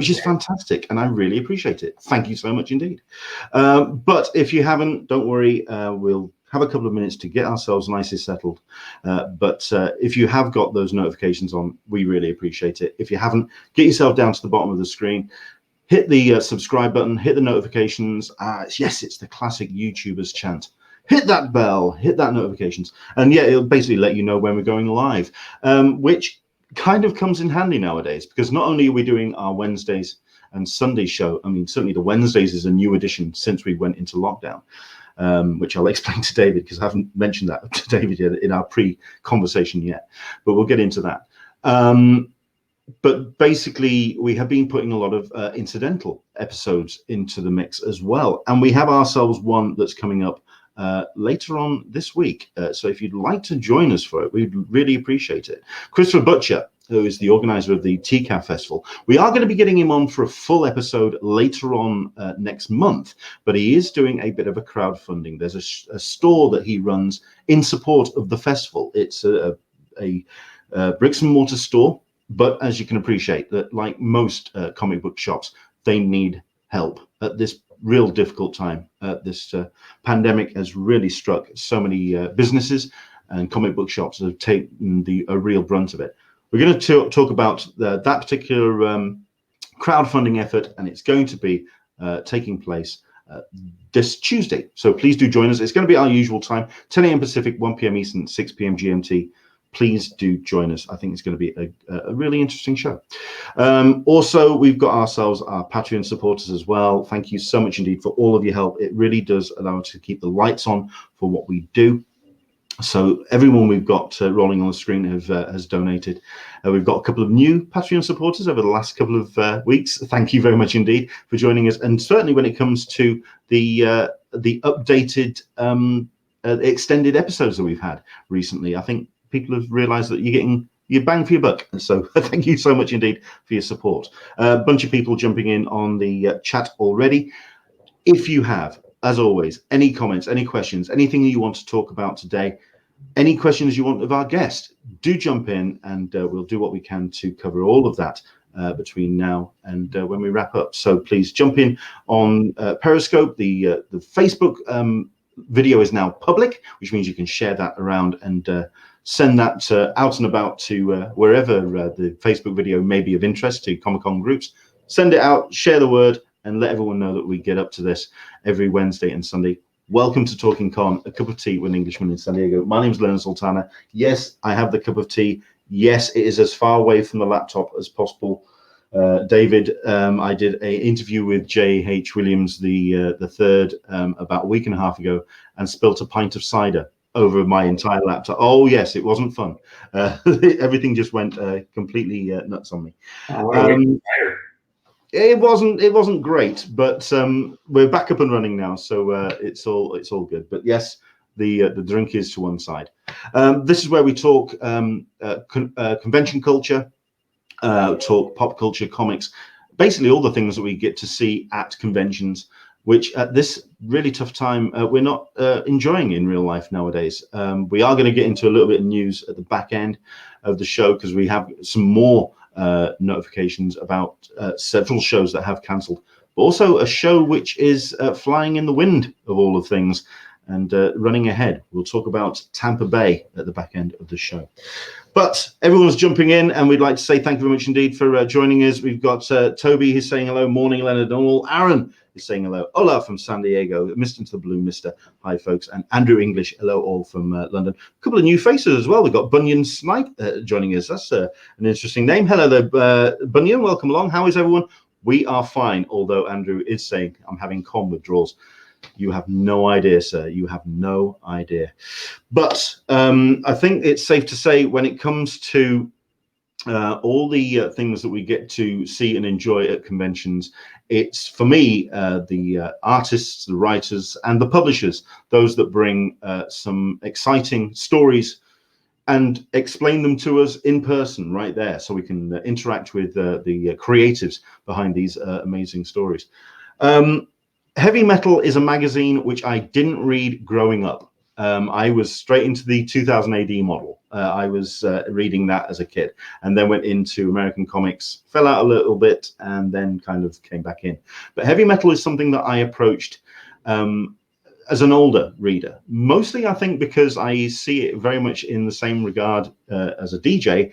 which is fantastic, and I really appreciate it. Thank you so much indeed. But if you haven't, don't worry, we'll have a couple of minutes to get ourselves nicely settled. But if you have got those notifications on, we really appreciate it. If you haven't, get yourself down to the bottom of the screen, hit the subscribe button, hit the notifications. Yes, it's the classic YouTubers chant. Hit that bell, hit that notifications. And yeah, it'll basically let you know when we're going live, which kind of comes in handy nowadays, because not only are we doing our Wednesdays and Sunday show, I mean, certainly the Wednesdays is a new addition since we went into lockdown, which I'll explain to David, because I haven't mentioned that to David yet in our pre-conversation yet, but we'll get into that. But basically, we have been putting a lot of incidental episodes into the mix as well. And we have ourselves one that's coming up later on this week. So if you'd like to join us for it, we'd really appreciate it. Christopher Butcher, who is the organizer of the TCAF Festival, we are going to be getting him on for a full episode later on next month, but he is doing a bit of a crowdfunding. There's a store that he runs in support of the festival. It's a bricks and mortar store, but as you can appreciate, that like most comic book shops, they need help at this real difficult time. This pandemic has really struck so many businesses, and comic book shops have taken a real brunt of it. We're going to talk about that particular crowdfunding effort, and it's going to be taking place this Tuesday. So please do join us. It's going to be our usual time, 10 a.m. Pacific, 1 p.m. Eastern, 6 p.m. GMT. Please do join us. I think it's going to be a really interesting show. Also, we've got ourselves our Patreon supporters as well. Thank you so much indeed for all of your help. It really does allow us to keep the lights on for what we do. So everyone we've got rolling on the screen has donated. We've got a couple of new Patreon supporters over the last couple of weeks. Thank you very much indeed for joining us. And certainly when it comes to the updated extended episodes that we've had recently, I think people have realized that you're getting your bang for your buck. So thank you so much indeed for your support. A bunch of people jumping in on the chat already. If you have, as always, any comments, any questions, anything that you want to talk about today, any questions you want of our guest, do jump in, and we'll do what we can to cover all of that between now and when we wrap up. So please jump in on Periscope. The Facebook video is now public, which means you can share that around and send that out and about to wherever the Facebook video may be of interest to Comic-Con groups. Send it out, share the word, and let everyone know that we get up to this every Wednesday and Sunday. Welcome to Talking Con, a cup of tea with an Englishman in San Diego. My name is Leonard Sultana. Yes, I have the cup of tea. Yes, it is as far away from the laptop as possible. David, I did an interview with J.H. Williams the third about a week and a half ago, and spilt a pint of cider over my entire laptop. Oh yes, it wasn't fun. Everything just went completely nuts on me. It wasn't great, but we're back up and running now, so it's all good. But yes, the drink is to one side. This is where we talk convention culture, talk pop culture, comics, basically all the things that we get to see at conventions, which at this really tough time we're not enjoying in real life nowadays. We are going to get into a little bit of news at the back end of the show, because we have some more notifications about several shows that have cancelled, but also a show which is flying in the wind of all of things and running ahead. We'll talk about Tampa Bay at the back end of the show. But everyone's jumping in, and we'd like to say thank you very much indeed for joining us. We've got Toby, who's saying hello. Morning, Leonard and all. Aaron is saying hello. Ola from San Diego. Mr. into the Blue, Mr. Hi, folks. And Andrew English, hello all from London. A couple of new faces as well. We've got Bunyan Snipe joining us. That's an interesting name. Hello there, Bunyan. Welcome along. How is everyone? We are fine, although Andrew is saying I'm having con withdrawals. You have no idea, sir. You have no idea. But I think it's safe to say, when it comes to all the things that we get to see and enjoy at conventions, it's, for me, the artists, the writers, and the publishers, those that bring some exciting stories and explain them to us in person right there, so we can interact with the creatives behind these amazing stories. Heavy Metal is a magazine which I didn't read growing up. I was straight into the 2000 AD model. I was reading that as a kid, and then went into American comics, fell out a little bit, and then kind of came back in. But heavy metal is something that I approached as an older reader, mostly I think because I see it very much in the same regard as a DJ.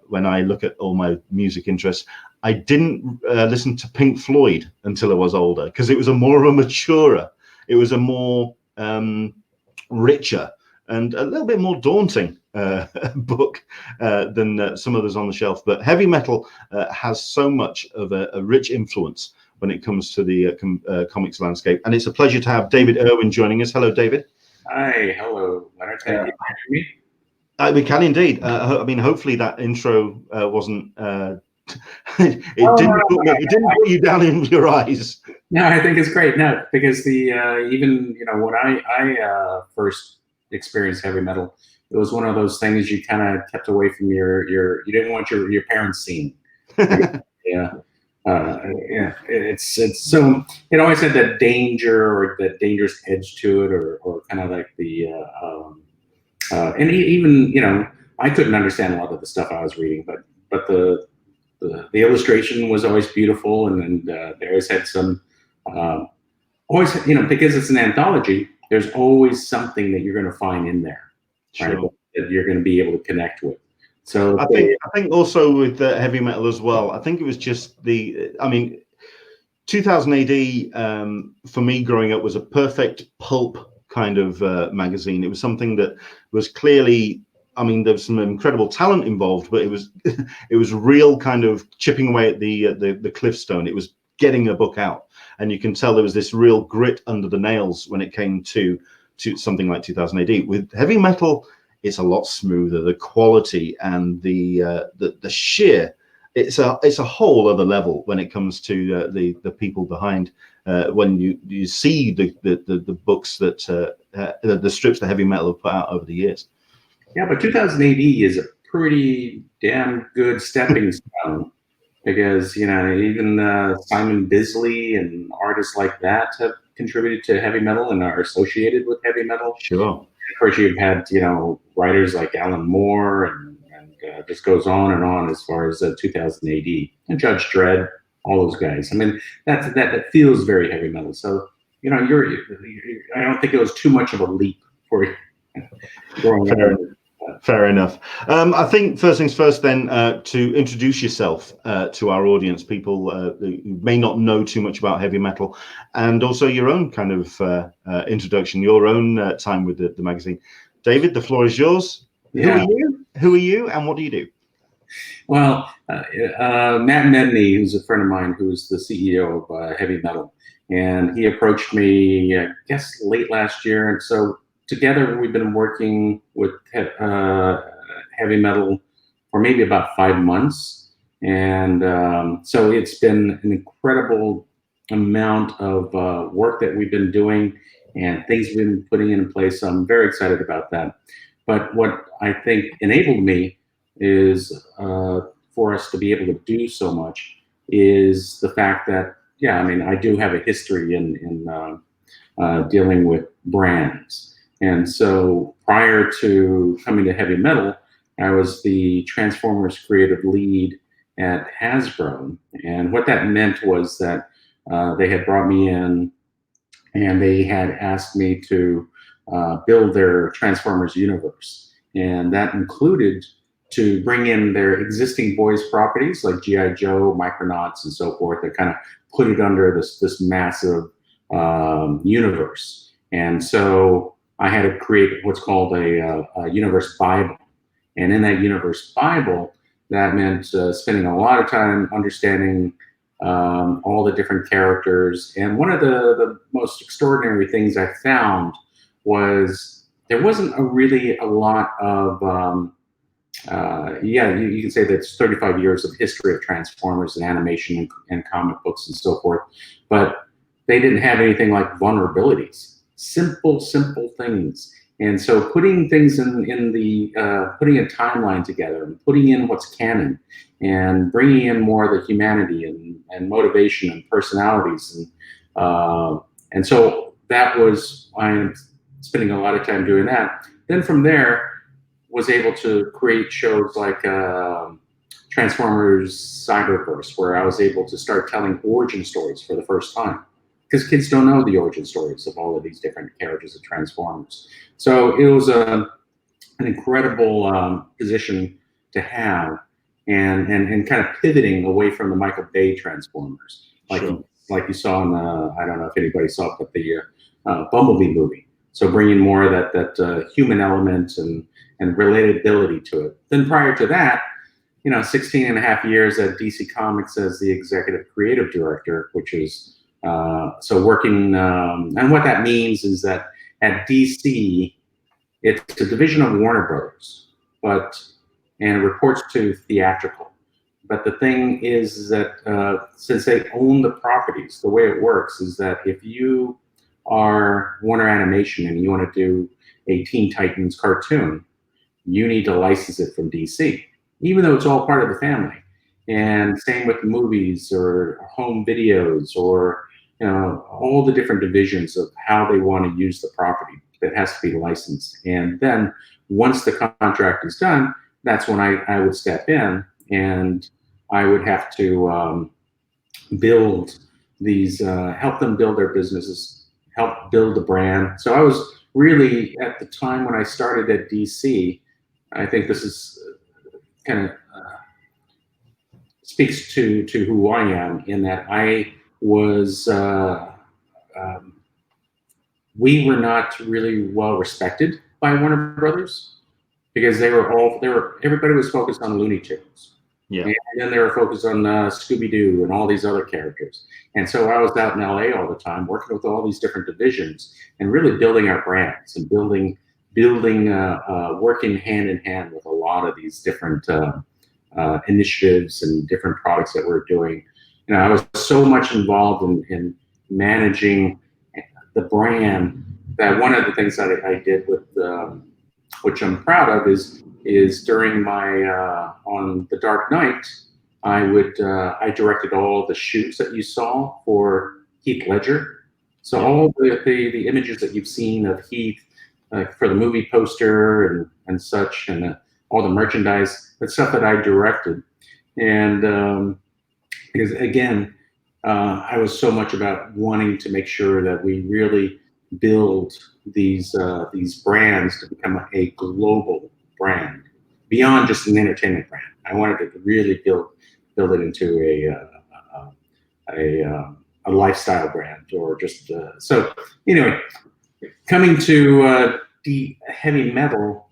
When I look at all my music interests, I didn't listen to Pink Floyd until I was older, because it was a more of a maturer, it was a more richer and a little bit more daunting book than some others on the shelf. But heavy metal has so much of a rich influence when it comes to the comics landscape. And it's a pleasure to have David ERWIN joining us. Hello, David. Hi, hello, Leonard. Can you hear me? We can indeed. I mean, hopefully that intro wasn't... it didn't put you down in your eyes. No, I think it's great. No, because the even when I first experienced heavy metal, it was one of those things you kind of kept away from your you didn't want your parents seeing. Yeah. It's so it always had that danger or that dangerous edge to it, or kind of like the and even I couldn't understand a lot of the stuff I was reading, but the illustration was always beautiful, and they always had some always because it's an anthology, there's always something that you're going to find in there, right? Sure. That you're going to be able to connect with. So I think also with heavy metal as well, I think it was just I mean, 2000 AD for me growing up was a perfect pulp kind of magazine. It was something that was clearly, I mean, there was some incredible talent involved, but it was real kind of chipping away at the cliffstone. It was getting a book out, and you can tell there was this real grit under the nails when it came to something like 2000 AD. With heavy metal, it's a lot smoother. The quality and the sheer, it's a whole other level when it comes to the people behind. When you see the books that the strips that heavy metal have put out over the years. Yeah, but 2000 AD is a pretty damn good stepping stone, because even Simon Bisley and artists like that have contributed to heavy metal and are associated with heavy metal. Sure. Of course, you've had writers like Alan Moore, and this goes on and on as far as 2000 AD and Judge Dredd, all those guys. I mean, that feels very heavy metal. So I don't think it was too much of a leap for you. Fair enough. I think first things first, then, to introduce yourself to our audience, people who may not know too much about heavy metal, and also your own kind of introduction, your own time with the magazine. David, the floor is yours. Yeah. Who are you, and what do you do? Well, Matt Medney, who's a friend of mine, who's the CEO of Heavy Metal, and he approached me, I guess, late last year, and so together we've been working with heavy metal for maybe about 5 months, and so it's been an incredible amount of work that we've been doing and things we've been putting in place. So I'm very excited about that. But what I think enabled me is for us to be able to do so much is the fact that, yeah, I mean, I do have a history in dealing with brands. And so prior to coming to heavy metal, I was the Transformers creative lead at Hasbro. And what that meant was that they had brought me in and they had asked me to build their Transformers universe. And that included to bring in their existing boys properties like G.I. Joe, Micronauts, and so forth, that kind of put it under this massive universe. And so I had to create what's called a universe Bible. And in that universe Bible, that meant spending a lot of time understanding all the different characters. And one of the most extraordinary things I found was there wasn't really a lot of, you can say that's 35 years of history of Transformers and animation and comic books and so forth, but they didn't have anything like vulnerabilities. Simple things. And so putting things in the putting a timeline together and putting in what's canon and bringing in more of the humanity and motivation and personalities, and so that was spending a lot of time doing that. Then from there, was able to create shows like Transformers Cyberverse, where I was able to start telling origin stories for the first time, because kids don't know the origin stories of all of these different characters of Transformers. So it was an incredible position to have, and kind of pivoting away from the Michael Bay Transformers, like you saw in the, I don't know if anybody saw it, but the Bumblebee movie. So bringing more of that human element and relatability to it. Then prior to that, 16 and a half years at DC Comics as the executive creative director, which is so working, and what that means is that at DC, it's a division of Warner Brothers, and it reports to theatrical. But the thing is that since they own the properties, the way it works is that if you are Warner Animation and you want to do a Teen Titans cartoon, you need to license it from DC, even though it's all part of the family. And same with movies or home videos or all the different divisions of how they want to use the property that has to be licensed. And then once the contract is done, that's when I would step in and I would have to build these, help them build their businesses, help build the brand. So I was really, at the time when I started at DC, I think this is kind of speaks to who I am, in that I was, we were not really well respected by Warner Brothers, because everybody was focused on Looney Tunes. Yeah. And then they were focused on Scooby-Doo and all these other characters. And so I was out in LA all the time working with all these different divisions and really building our brands and building, working hand in hand with a lot of these different initiatives and different products that we're doing. I was so much involved in managing the brand that one of the things that I did with, which I'm proud of, is during my on The Dark Knight, I directed all the shoots that you saw for Heath Ledger. So all the images that you've seen of Heath for the movie poster and such, and all the merchandise, the stuff that I directed. And because again, I was so much about wanting to make sure that we really build these brands to become a global brand beyond just an entertainment brand. I wanted to really build it into a lifestyle brand, or just so. Anyway, coming to the heavy metal,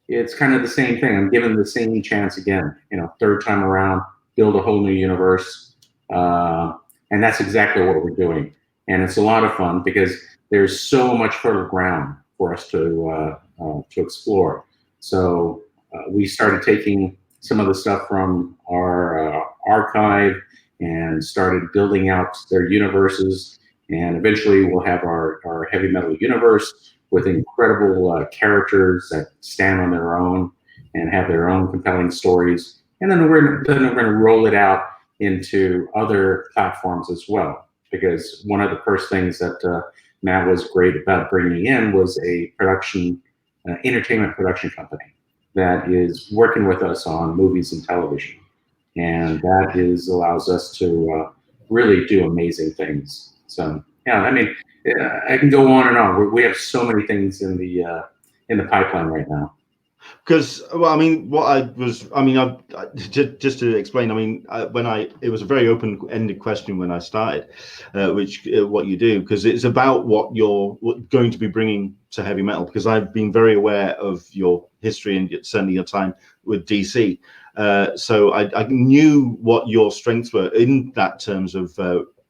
it's kind of the same thing. I'm given the same chance again. Third time around, build a whole new universe, and that's exactly what we're doing. And it's a lot of fun because there's so much fertile ground for us to explore. So we started taking some of the stuff from our archive and started building out their universes. And eventually we'll have our heavy metal universe with incredible characters that stand on their own and have their own compelling stories. And then we're going to roll it out into other platforms as well. Because one of the first things that Matt was great about bringing in was a entertainment production company that is working with us on movies and television. And that allows us to really do amazing things. So yeah, I mean, I can go on and on. We have so many things in the pipeline right now. Because, well, I mean, just to explain, I mean, it was a very open-ended question when I started, what you do, because it's about what you're going to be bringing to heavy metal, because I've been very aware of your history and certainly your time with DC. So I knew what your strengths were in that terms of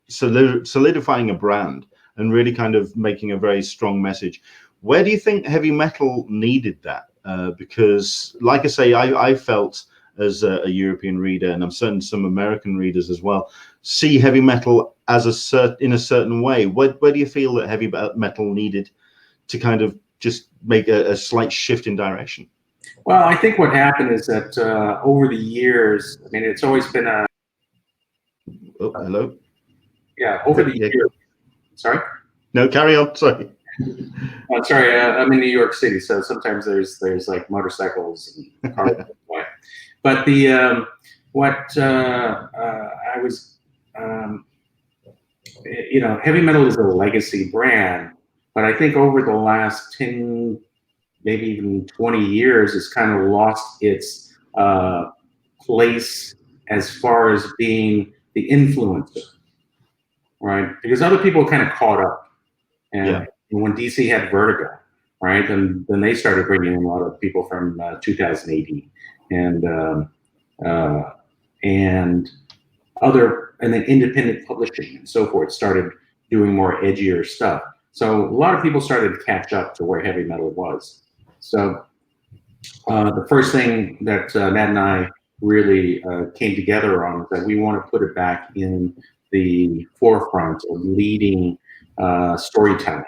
solidifying a brand and really kind of making a very strong message. Where do you think heavy metal needed that? Because, like I say, I felt as a European reader, and I'm certain some American readers as well, see heavy metal as in a certain way. Where do you feel that heavy metal needed to kind of just make a slight shift in direction? Well, I think what happened is that over the years, I mean, it's always been a... Oh, hello? Yeah, over the years... Sorry? No, carry on, sorry. I'm sorry, I'm in New York City, so sometimes there's like motorcycles and cars. But the what I was, heavy metal is a legacy brand, but I think over the last 10, maybe even 20 years, it's kind of lost its place as far as being the influencer, right? Because other people kind of caught up, and when DC had Vertigo, right, then they started bringing in a lot of people from 2018 and other, and then independent publishing and so forth started doing more edgier stuff. So a lot of people started to catch up to where heavy metal was. So the first thing that Matt and I really came together on is that we want to put it back in the forefront of leading storytelling.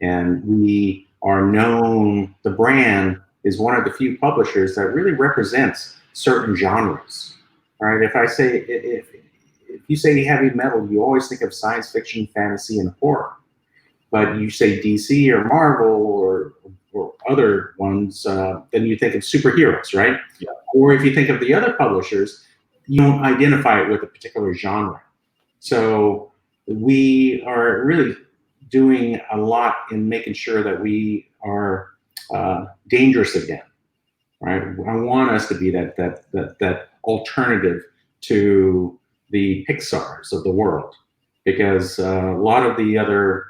And we are known, the brand is one of the few publishers that really represents certain genres, right? If I say, if you say heavy metal, you always think of science fiction, fantasy, and horror. But you say DC or Marvel or other ones, then you think of superheroes, right? Yeah. Or if you think of the other publishers, you don't identify it with a particular genre. So we are really doing a lot in making sure that we are dangerous again, right? I want us to be that alternative to the Pixars of the world, because a lot of the other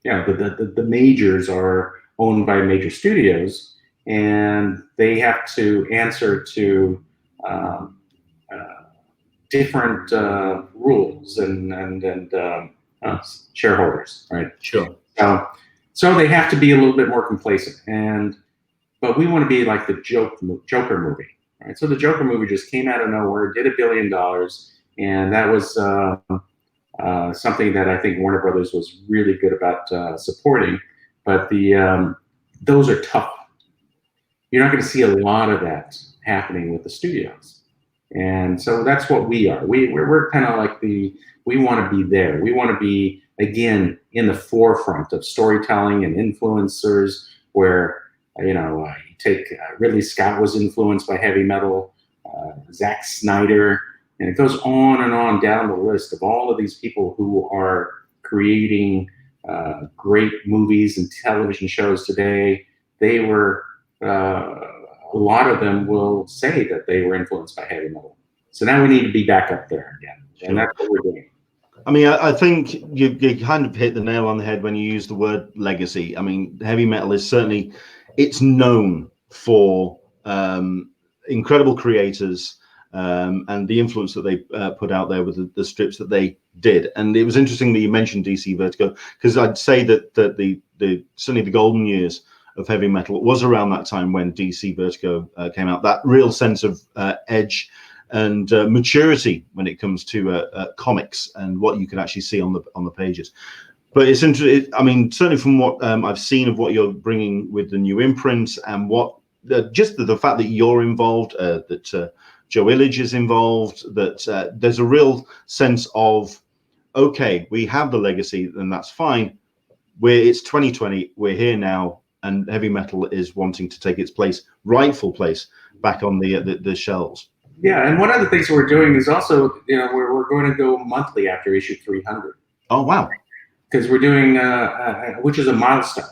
the majors are owned by major studios, and they have to answer to different rules and shareholders, right? Sure. So they have to be a little bit more complacent, but we want to be like the Joker movie, right? So the Joker movie just came out of nowhere, did $1 billion, and that was something that I think Warner Brothers was really good about supporting. But those are tough. You're not going to see a lot of that happening with the studios. And so that's what we are. We're kind of like we want to be there. We want to be, again, in the forefront of storytelling and influencers, where, you take Ridley Scott was influenced by heavy metal, Zack Snyder, and it goes on down the list of all of these people who are creating great movies and television shows today. They were, a lot of them will say that they were influenced by heavy metal. So now we need to be back up there again. Sure. And that's what we're doing. I mean, I think you kind of hit the nail on the head when you use the word legacy. I mean, heavy metal is certainly, it's known for incredible creators and the influence that they put out there with the strips that they did. And it was interesting that you mentioned DC Vertigo, because I'd say that the certainly the golden years of heavy metal was around that time when DC Vertigo came out. That real sense of edge and maturity when it comes to comics and what you can actually see on the pages. But it's interesting. I mean, certainly from what I've seen of what you're bringing with the new imprints and what just the fact that you're involved, that Joe Illidge is involved, that there's a real sense of, okay, we have the legacy, and that's fine. It's 2020. We're here now, and heavy metal is wanting to take its place, rightful place, back on the shelves. Yeah, and one of the things we're doing is also, we're going to go monthly after issue 300. Oh, wow. Because we're doing, which is a milestone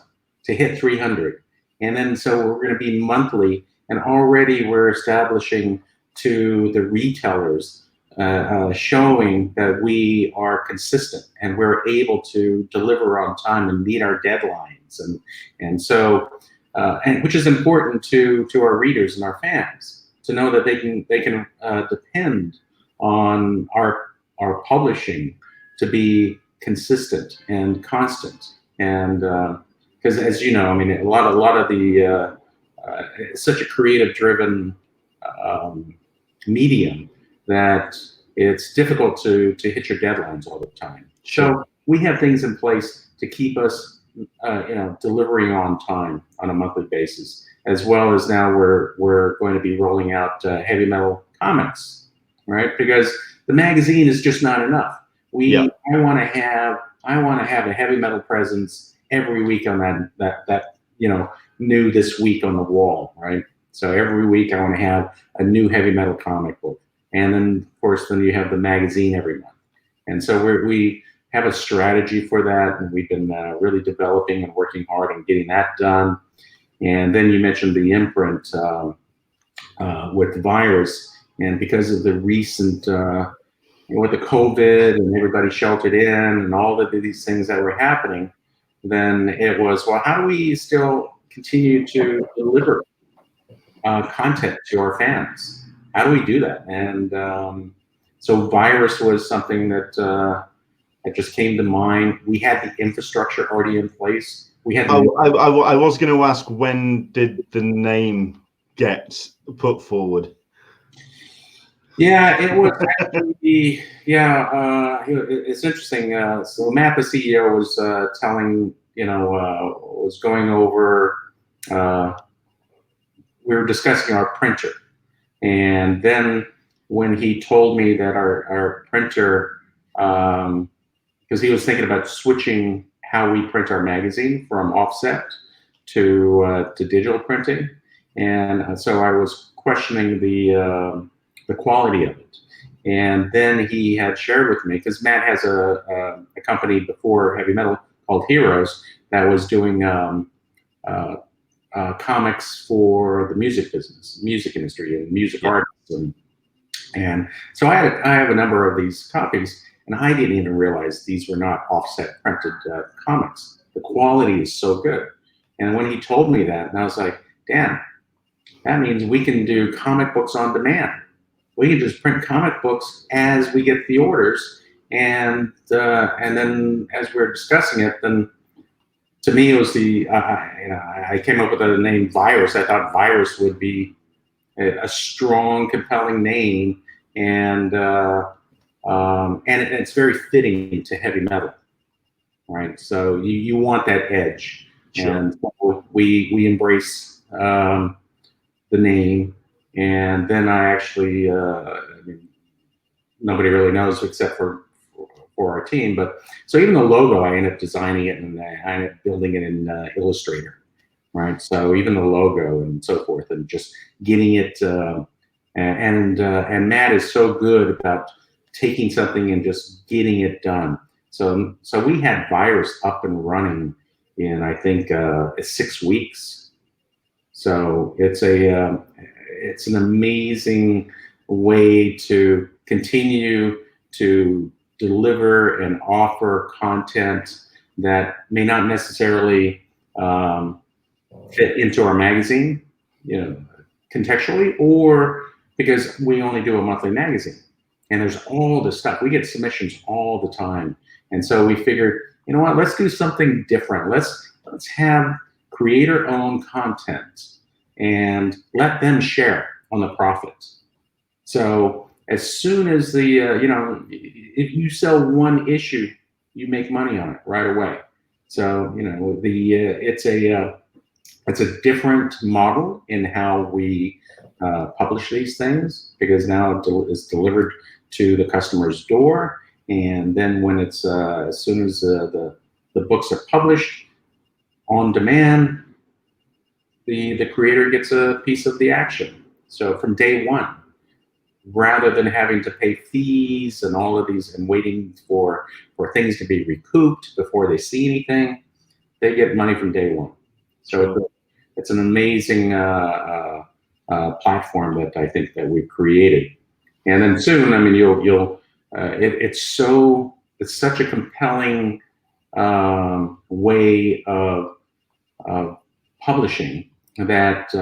to hit 300. And then so we're going to be monthly, and already we're establishing to the retailers, showing that we are consistent and we're able to deliver on time and meet our deadlines. And so, which is important to our readers and our fans, to know that they can depend on our publishing to be consistent and constant. And because, as you know, I mean, a lot of the it's such a creative driven medium that it's difficult to hit your deadlines all the time. So we have things in place to keep us delivering on time on a monthly basis, as well as now we're going to be rolling out heavy metal comics, right? Because the magazine is just not enough. I want to have I want to have a heavy metal presence every week on that new this week on the wall, right? So every week I want to have a new heavy metal comic book. And then, of course, then you have the magazine every month. And so we have a strategy for that, and we've been really developing and working hard on getting that done. And then you mentioned the imprint with virus, and because of the recent with the COVID and everybody sheltered in and all of these things that were happening, then it was, well, how do we still continue to deliver content to our fans? How do we do that? And so virus was something that just came to mind. We had the infrastructure already in place. We had. I was going to ask, when did the name get put forward? Yeah, it was actually, it's interesting. So Matt, the CEO, was telling, was going over, we were discussing our printer. And then when he told me that our printer, because he was thinking about switching how we print our magazine from offset to digital printing. And so I was questioning the quality of it. And then he had shared with me, because Matt has a company before heavy metal called Heroes that was doing comics for the music business, music industry, and music artists. And so I have a number of these copies, and I didn't even realize these were not offset printed comics. The quality is so good. And when he told me that, and I was like, damn, that means we can do comic books on demand. We can just print comic books as we get the orders, and then as we're discussing it, then to me it was I came up with the name Virus. I thought Virus would be a strong, compelling name, and it's very fitting to heavy metal, right? So you want that edge, sure. And so we embrace the name. And then I actually, nobody really knows except for our team. But so even the logo, I ended up designing it, and I ended up building it in Illustrator, right? So even the logo and so forth, and just getting it. And Matt is so good about taking something and just getting it done. So we had Virus up and running in, I think, 6 weeks. So it's an amazing way to continue to deliver and offer content that may not necessarily fit into our magazine, contextually, or because we only do a monthly magazine. And there's all this stuff. We get submissions all the time. And so we figured, you know what, let's do something different. Let's have creator-owned content and let them share on the profits. So as soon as if you sell one issue, you make money on it right away. So it's a different model in how we publish these things, because now it's delivered to the customer's door, and then when it's as soon as the books are published on demand, the creator gets a piece of the action. So from day one, rather than having to pay fees and all of these and waiting for things to be recouped before they see anything, they get money from day one. So it's an amazing platform that I think that we've created. And then soon, I mean, it's such a compelling way of publishing that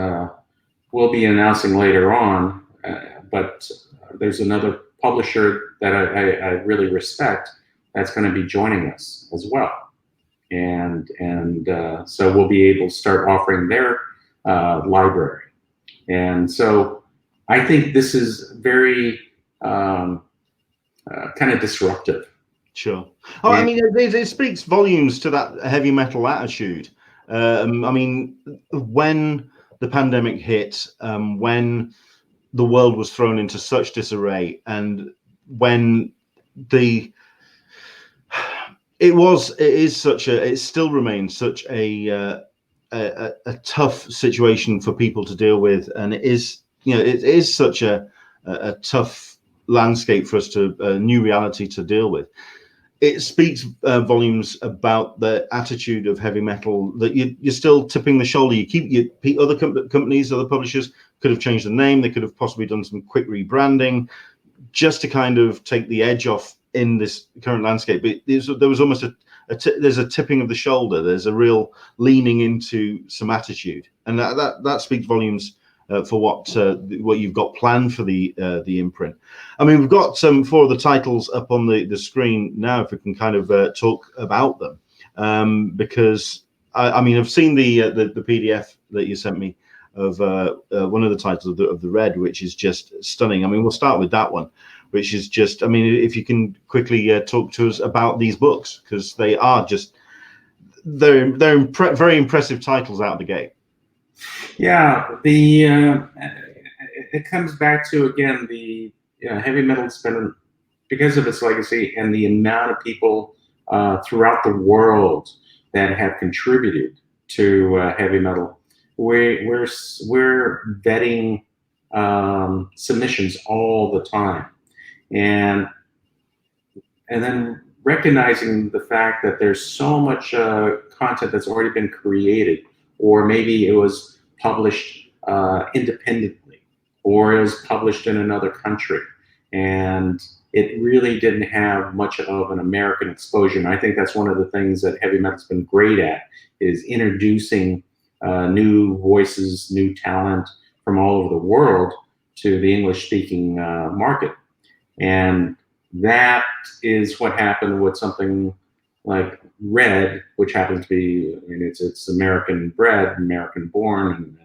we'll be announcing later on. But there's another publisher that I really respect that's going to be joining us as well. And so we'll be able to start offering their library. And so I think this is very kind of disruptive. Sure. Oh, I mean, it speaks volumes to that heavy metal attitude. I mean, when the pandemic hit, when the world was thrown into such disarray, and when It still remains such a tough situation for people to deal with, and it is such a tough landscape for us to new reality to deal with. It speaks volumes about the attitude of heavy metal, that you're still tipping the shoulder. Other companies, other publishers could have changed the name. They could have possibly done some quick rebranding just to kind of take the edge off in this current landscape. But there was almost there's a tipping of the shoulder. There's a real leaning into some attitude, and that speaks volumes for what you've got planned for the imprint. I mean, we've got 4 of the titles up on the screen now. If we can kind of talk about them, because I mean, I've seen the PDF that you sent me of one of the titles of the Red, which is just stunning. I mean, we'll start with that one, which is just, I mean, if you can quickly talk to us about these books, because they are just they're very impressive titles out of the gate. Yeah, it comes back to, again, the heavy metal's been, because of its legacy and the amount of people throughout the world that have contributed to heavy metal. We're vetting submissions all the time, and then recognizing the fact that there's so much content that's already been created, or maybe it was published independently, or it was published in another country, and it really didn't have much of an American exposure. And I think that's one of the things that heavy metal's been great at, is introducing new voices, new talent from all over the world to the English-speaking market. And that is what happened with something like Red, which happens to be, I mean, it's American bred, American born,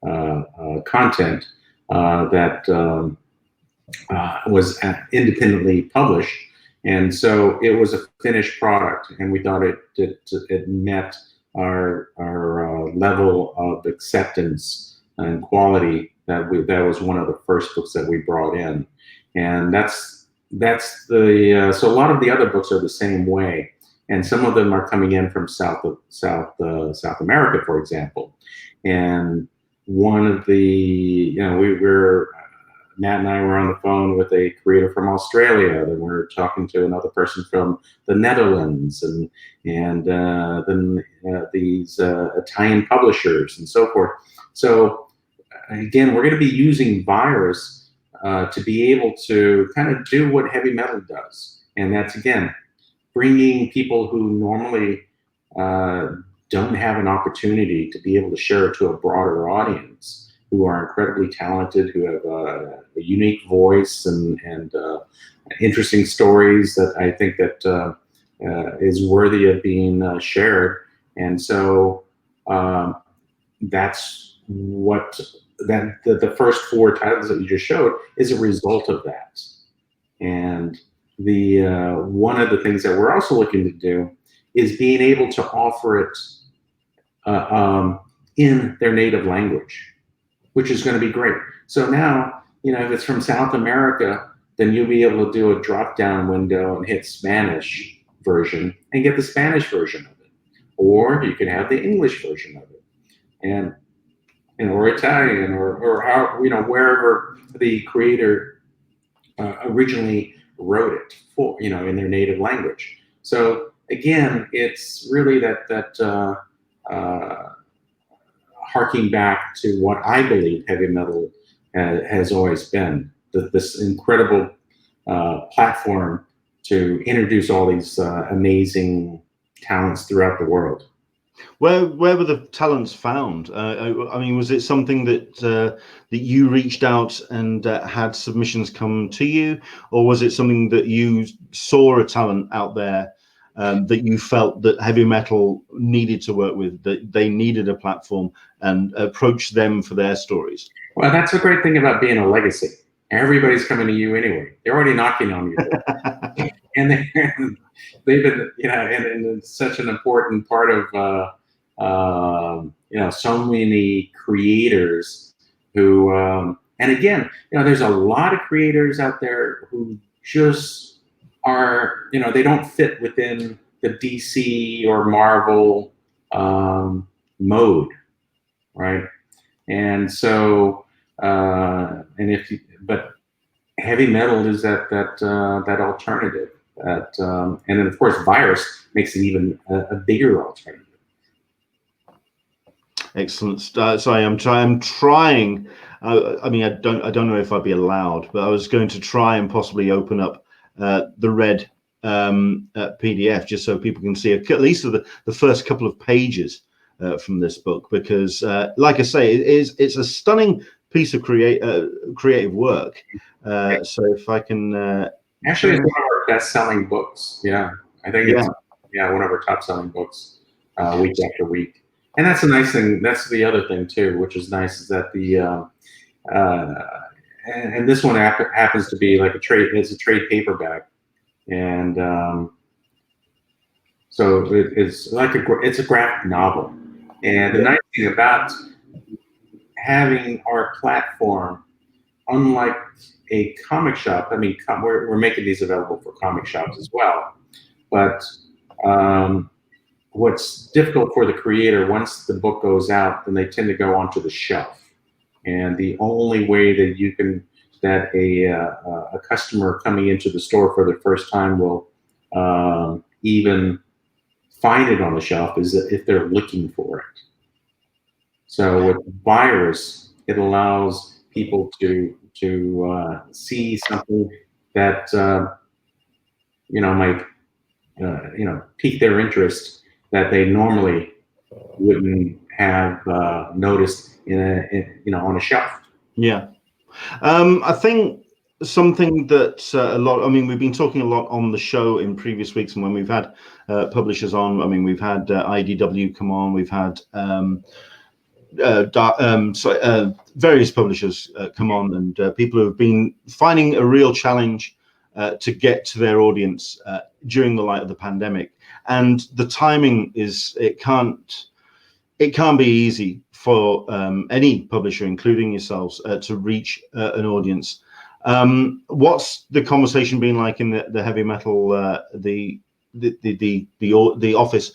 and content that was independently published. And so it was a finished product, and we thought it met our level of acceptance and quality. That was one of the first books that we brought in, and that's the so a lot of the other books are the same way, and some of them are coming in from South America, for example. And one of the, Matt and I were on the phone with a creator from Australia, then we're talking to another person from the Netherlands, and then these Italian publishers and so forth. So again, we're going to be using virus to be able to kind of do what heavy metal does, and that's, again, bringing people who normally don't have an opportunity to be able to share it to a broader audience, who are incredibly talented, who have a unique voice and interesting stories that I think that is worthy of being shared. And so that's what the first 4 titles that you just showed is a result of that. And the one of the things that we're also looking to do is being able to offer it in their native language, which is going to be great. So now, if it's from South America, then you'll be able to do a drop-down window and hit Spanish version and get the Spanish version of it, or you can have the English version of it, and or Italian, or how, wherever the creator originally wrote it for, in their native language. So again, it's really that harking back to what I believe heavy metal has always been, this incredible platform to introduce all these amazing talents throughout the world. Where were the talents found? I mean, was it something that you reached out and had submissions come to you, or was it something that you saw a talent out there that you felt that heavy metal needed to work with, that they needed a platform, and approach them for their stories? Well, that's the great thing about being a legacy. Everybody's coming to you anyway. They're already knocking on your door. And they've been, and it's such an important part of, so many creators who, and again, there's a lot of creators out there who just are, they don't fit within the DC or Marvel mode, right? And so, but heavy metal is that alternative. And then of course, virus makes it even a bigger alternative. Excellent. Sorry, I'm trying. I mean, I don't know if I'd be allowed, but I was going to try and possibly open up the red PDF just so people can see at least the first couple of pages from this book, because, like I say, it's a stunning piece of creative work. So if I can, actually, it's one of our best-selling books. Yeah, I think it's one of our top-selling books week after week. And that's a nice thing. That's the other thing too, which is nice, is that and this one happens to be like it's a trade paperback, and so it's like it's a graphic novel. And the nice thing about having our platform, unlike a comic shop, I mean, we're making these available for comic shops as well, but what's difficult for the creator, once the book goes out, then they tend to go onto the shelf. And the only way that a customer coming into the store for the first time will even find it on the shelf is if they're looking for it. So with virus, it allows people to see something that might pique their interest, that they normally wouldn't have noticed on a shelf. Yeah, I think something that I mean, we've been talking a lot on the show in previous weeks, and when we've had publishers on, I mean, we've had IDW come on, we've had various publishers come on, and people who have been finding a real challenge to get to their audience during the light of the pandemic. And the timing it can't be easy for any publisher, including yourselves, to reach an audience. What's the conversation been like in the heavy metal, the office,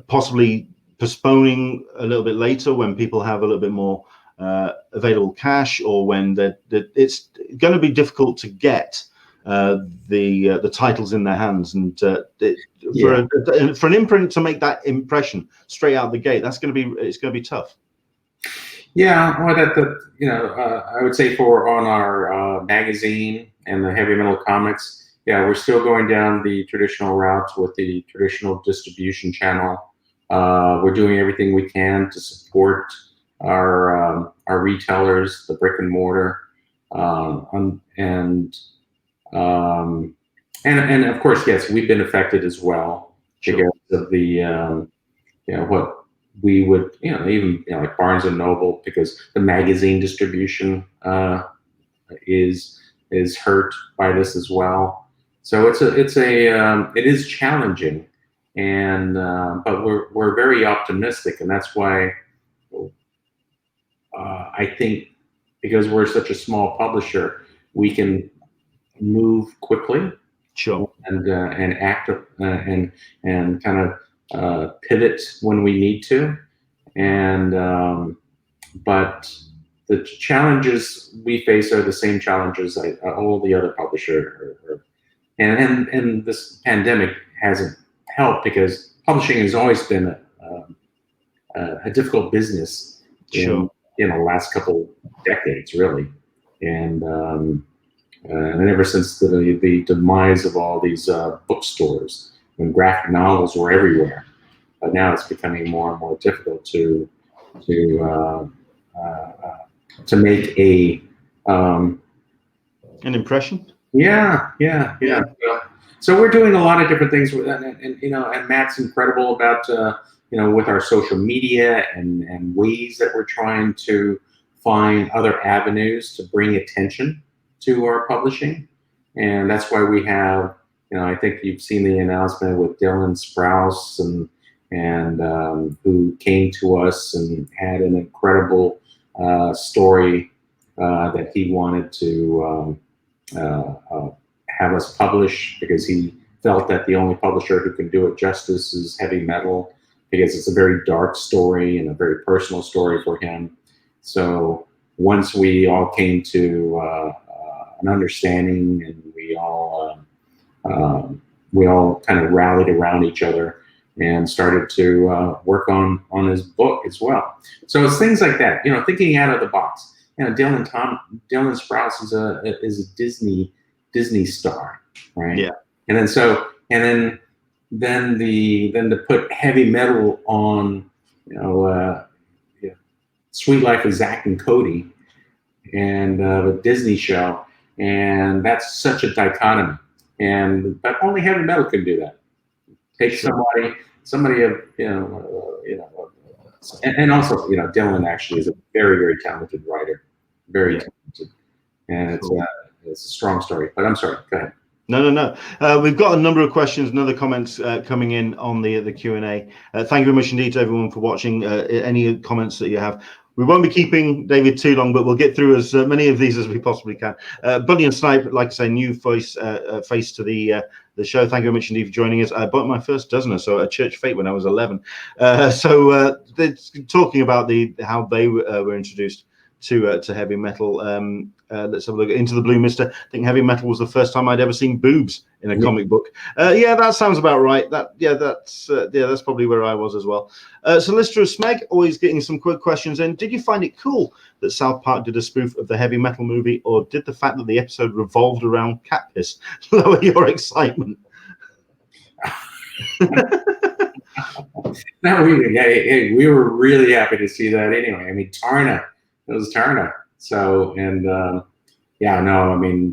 possibly postponing a little bit later when people have a little bit more available cash, or when it's going to be difficult to get the titles in their hands, and for an imprint to make that impression straight out the gate, it's going to be tough. Yeah, well, I would say on our magazine and the heavy metal comics, we're still going down the traditional routes with the traditional distribution channel. We're doing everything we can to support our retailers, the brick and mortar, and of course, yes, we've been affected as well because of the what we would even like Barnes and Noble, because the magazine distribution is hurt by this as well. So it is challenging, and but we're very optimistic, and that's why I think, because we're such a small publisher, we can move quickly, and act and kind of pivot when we need to, and but the challenges we face are the same challenges all the other publishers and this pandemic hasn't helped, because publishing has always been a difficult business in the last couple decades, really, and ever since the demise of all these bookstores, when graphic novels were everywhere. But now it's becoming more and more difficult to make an impression. Yeah. So we're doing a lot of different things with, and Matt's incredible about with our social media and ways that we're trying to find other avenues to bring attention to our publishing. And that's why we have, I think you've seen the announcement with Dylan Sprouse, and who came to us and had an incredible story that he wanted to have us publish, because he felt that the only publisher who can do it justice is Heavy Metal, because it's a very dark story and a very personal story for him. So once we all came to an understanding, and we all kind of rallied around each other and started to work on his book as well. So it's things like that, thinking out of the box. Dylan Sprouse is a Disney star, right? Yeah. And then to put Heavy Metal on, Sweet Life of Zack and Cody, and the Disney show, and that's such a dichotomy. But only Heavy Metal can do that. Take somebody of and also Dylan actually is a very, very talented writer, very talented, and it's a strong story. But I'm sorry, go ahead. No. We've got a number of questions and other comments coming in on the Q&A. Thank you very much indeed to everyone for watching. Any comments that you have. We won't be keeping David too long, but we'll get through as many of these as we possibly can. Bunny and Snipe, like I say, new face to the show. Thank you very much indeed for joining us. I bought my first dozen or so at Church Fate when I was 11. So talking about how they were introduced to heavy metal. Let's have a look at Into the Blue Mister. I think Heavy Metal was the first time I'd ever seen boobs in a comic book. Yeah, that sounds about right. That's probably where I was as well. Solicitor Smeg, always getting some quick questions in. Did you find it cool that South Park did a spoof of the Heavy Metal movie, or did the fact that the episode revolved around cat piss lower your excitement? No, we were really happy to see that anyway. I mean, Tarna. It was Tarna. So,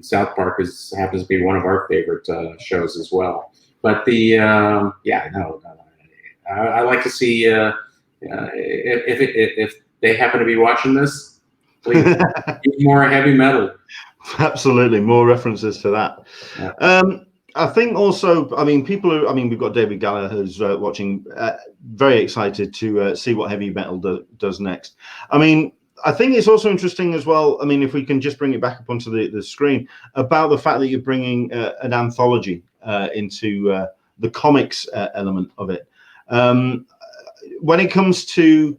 South Park happens to be one of our favorite shows as well. But I like to see if they happen to be watching this, please give more Heavy Metal. Absolutely, more references to that. Yeah. I think also, we've got David Gallagher who's watching, very excited to see what Heavy Metal does next. I think it's also interesting as well. If we can just bring it back up onto the screen, about the fact that you're bringing an anthology into the comics element of it. When it comes to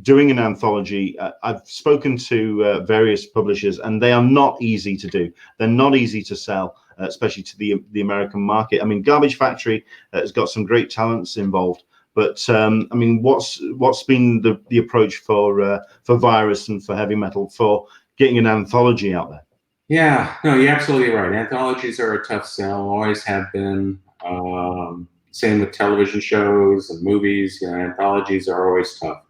doing an anthology, I've spoken to various publishers, and they are not easy to do. They're not easy to sell, especially to the American market. Garbage Factory has got some great talents involved. But what's been the approach for Virus and for Heavy Metal for getting an anthology out there? Yeah, no, you're absolutely right. Anthologies are a tough sell, always have been. Same with television shows and movies. Anthologies are always tough.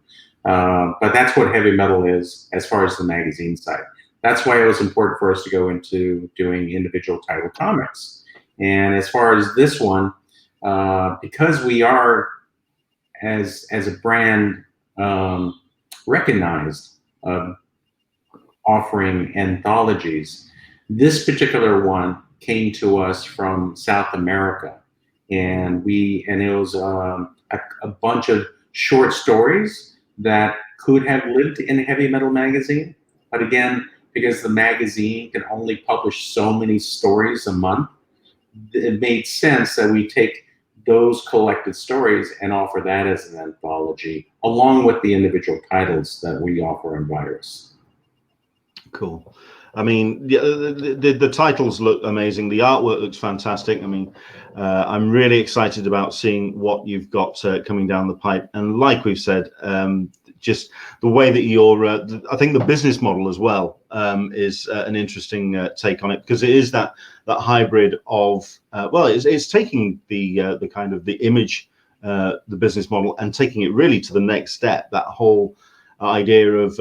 But that's what Heavy Metal is as far as the magazine side. That's why it was important for us to go into doing individual title comics. And as far as this one, because we are as a brand recognized offering anthologies, this particular one came to us from South America, and it was a bunch of short stories that could have lived in a Heavy Metal magazine, but again, because the magazine can only publish so many stories a month, it made sense that we take those collected stories and offer that as an anthology, along with the individual titles that we offer in Virus. Cool. The titles look amazing. The artwork looks fantastic. I'm really excited about seeing what you've got coming down the pipe. And like we've said, just the way that you're, I think the business model as well is an interesting take on it, because it is that hybrid of, it's taking the kind of the image, the business model, and taking it really to the next step. That whole idea of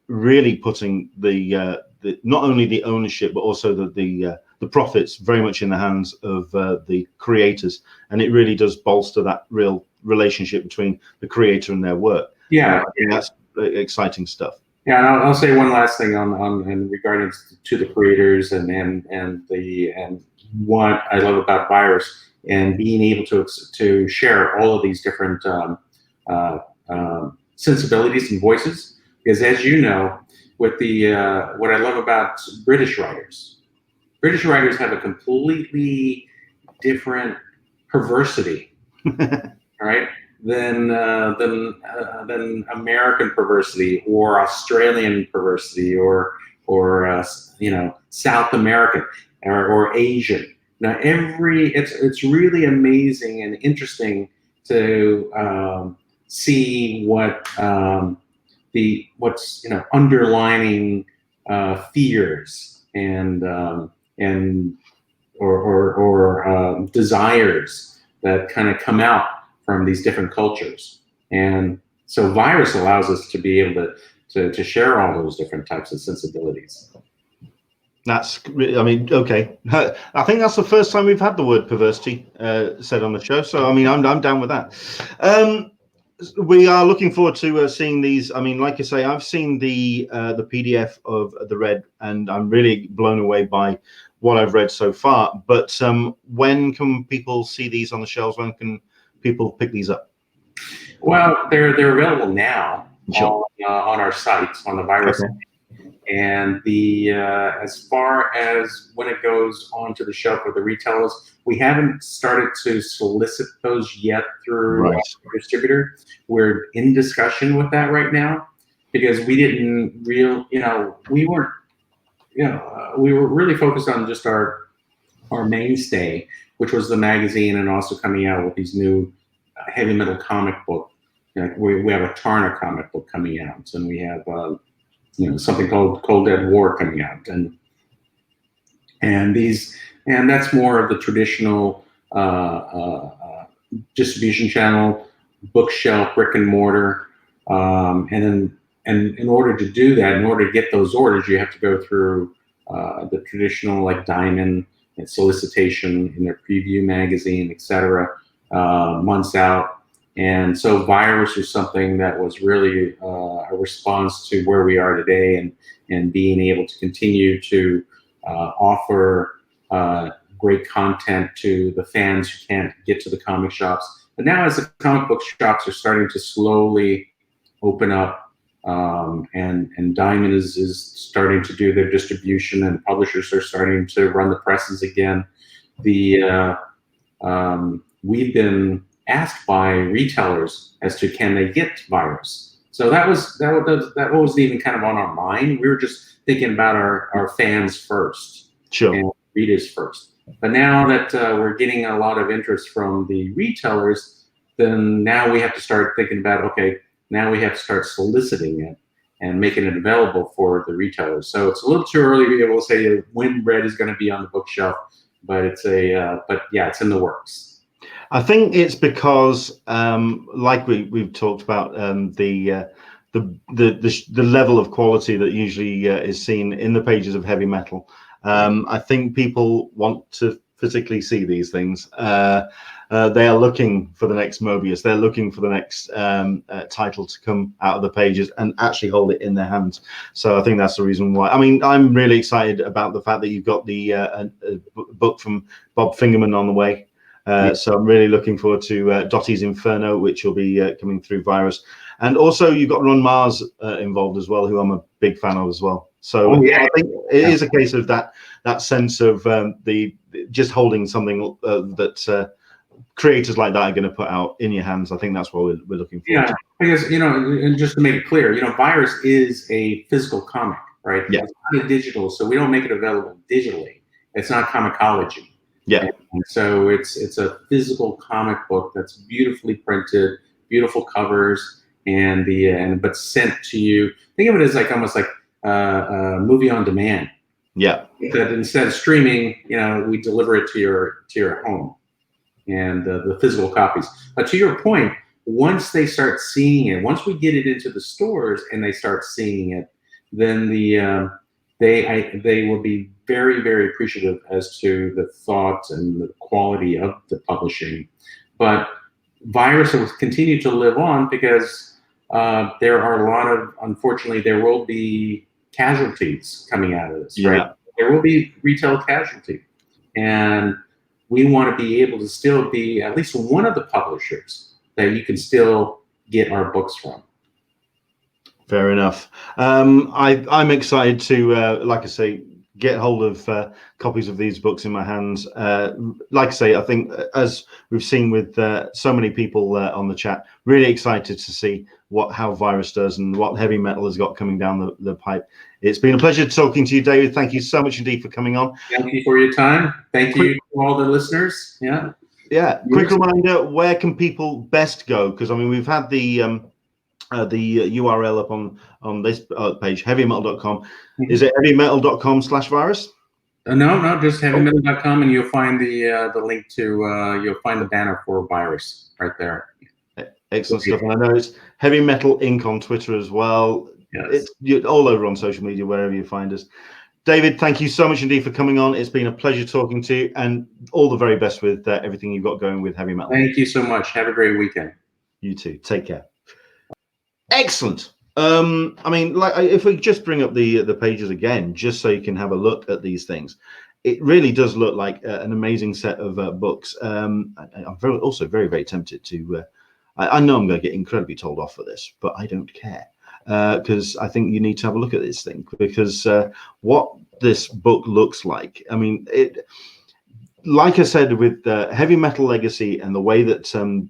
really putting the not only the ownership but also the profits very much in the hands of the creators, and it really does bolster that real relationship between the creator and their work. Yeah, that's exciting stuff. Yeah, and I'll say one last thing on regarding to the creators and what I love about Virus and being able to share all of these different sensibilities and voices, because as you know, with the what I love about British writers British writers have a completely different perversity, right, than American perversity or Australian perversity or South American or Asian. Now it's really amazing and interesting to see what's underlining fears and desires that kind of come out from these different cultures. And so virus allows us to be able to share all those different types of sensibilities. I mean, okay. I think that's the first time we've had the word perversity said on the show. So, I mean, I'm down with that. We are looking forward to seeing these. I mean, like I say, I've seen the PDF of the Red, and I'm really blown away by what I've read so far. But when can people see these on the shelves? When can people pick these up? Well, they're available now. Sure. On our site, on the virus. Okay. And as far as when it goes onto the shelf with the retailers, we haven't started to solicit those yet through our distributor. We're in discussion with that right now because we were really focused on just our mainstay, which was the magazine, and also coming out with these new heavy metal comic book. We have a Tarna comic book coming out, and we have something called Cold Dead War coming out, and that's more of the traditional distribution channel, bookshelf, brick and mortar, and in order to do that, in order to get those orders, you have to go through the traditional like Diamond and solicitation in their preview magazine, etc., months out. And so virus was something that was really a response to where we are today, and being able to continue to offer great content to the fans who can't get to the comic shops. But now as the comic book shops are starting to slowly open up, and Diamond is starting to do their distribution, and publishers are starting to run the presses again, we've been asked by retailers as to can they get virus. So that wasn't even kind of on our mind. We were just thinking about our fans first, sure, and readers first. But now that we're getting a lot of interest from the retailers, then now we have to start thinking about, okay, now we have to start soliciting it and making it available for the retailers. So it's a little too early to be able to say when Red is going to be on the bookshelf, but it's it's in the works. I think it's because, like we've talked about, the level of quality that usually is seen in the pages of heavy metal. I think people want to physically see these things. They are looking for the next Mobius. They're looking for the next title to come out of the pages and actually hold it in their hands. So I think that's the reason why. I mean, I'm really excited about the fact that you've got the book from Bob Fingerman on the way. So I'm really looking forward to Dottie's Inferno, which will be coming through virus. And also you've got Ron Mars involved as well, who I'm a big fan of as well. So I think it is a case of that sense of the just holding something that creators like that are going to put out in your hands. I think that's what we're looking for. Yeah, because, and just to make it clear, virus is a physical comic, right? Yeah. It's not a digital, so we don't make it available digitally. It's not comicology. Yeah. And so it's a physical comic book that's beautifully printed, beautiful covers, but sent to you. Think of it as almost like a movie on demand. Yeah. That instead of streaming, we deliver it to your home, and the physical copies. But to your point, once they start seeing it, once we get it into the stores and they start seeing it, then they will be very, very appreciative as to the thought and the quality of the publishing. But virus will continue to live on because there are a lot of, unfortunately, there will be casualties coming out of this, right? There will be retail casualty. And we want to be able to still be at least one of the publishers that you can still get our books from. Fair enough. I'm excited to, like I say, get hold of copies of these books in my hands. Like I say, I think as we've seen with so many people on the chat, really excited to see how Virus does and what heavy metal has got coming down the pipe. It's been a pleasure talking to you, David. Thank you so much indeed for coming on. Thank you for your time. Thank you to all the listeners. Yeah. Quick reminder, where can people best go? Because I mean, we've had the URL up on this page, heavymetal.com. Is it heavymetal.com/virus? No, just heavymetal.com, and you'll find the link to you'll find the banner for Virus right there. Excellent stuff. And I know it's Heavy Metal Inc. on Twitter as well. Yes. It's all over on social media, wherever you find us. David, thank you so much indeed for coming on. It's been a pleasure talking to you, and all the very best with everything you've got going with Heavy Metal. Thank you so much. Have a great weekend. You too. Take care. Excellent. I mean, like, if we just bring up the pages again, just so you can have a look at these things, it really does look like an amazing set of books. I'm also very, very tempted to. I know I'm going to get incredibly told off for this, but I don't care, because I think you need to have a look at this thing, because what this book looks like. I mean, like I said, with Heavy Metal Legacy and the way that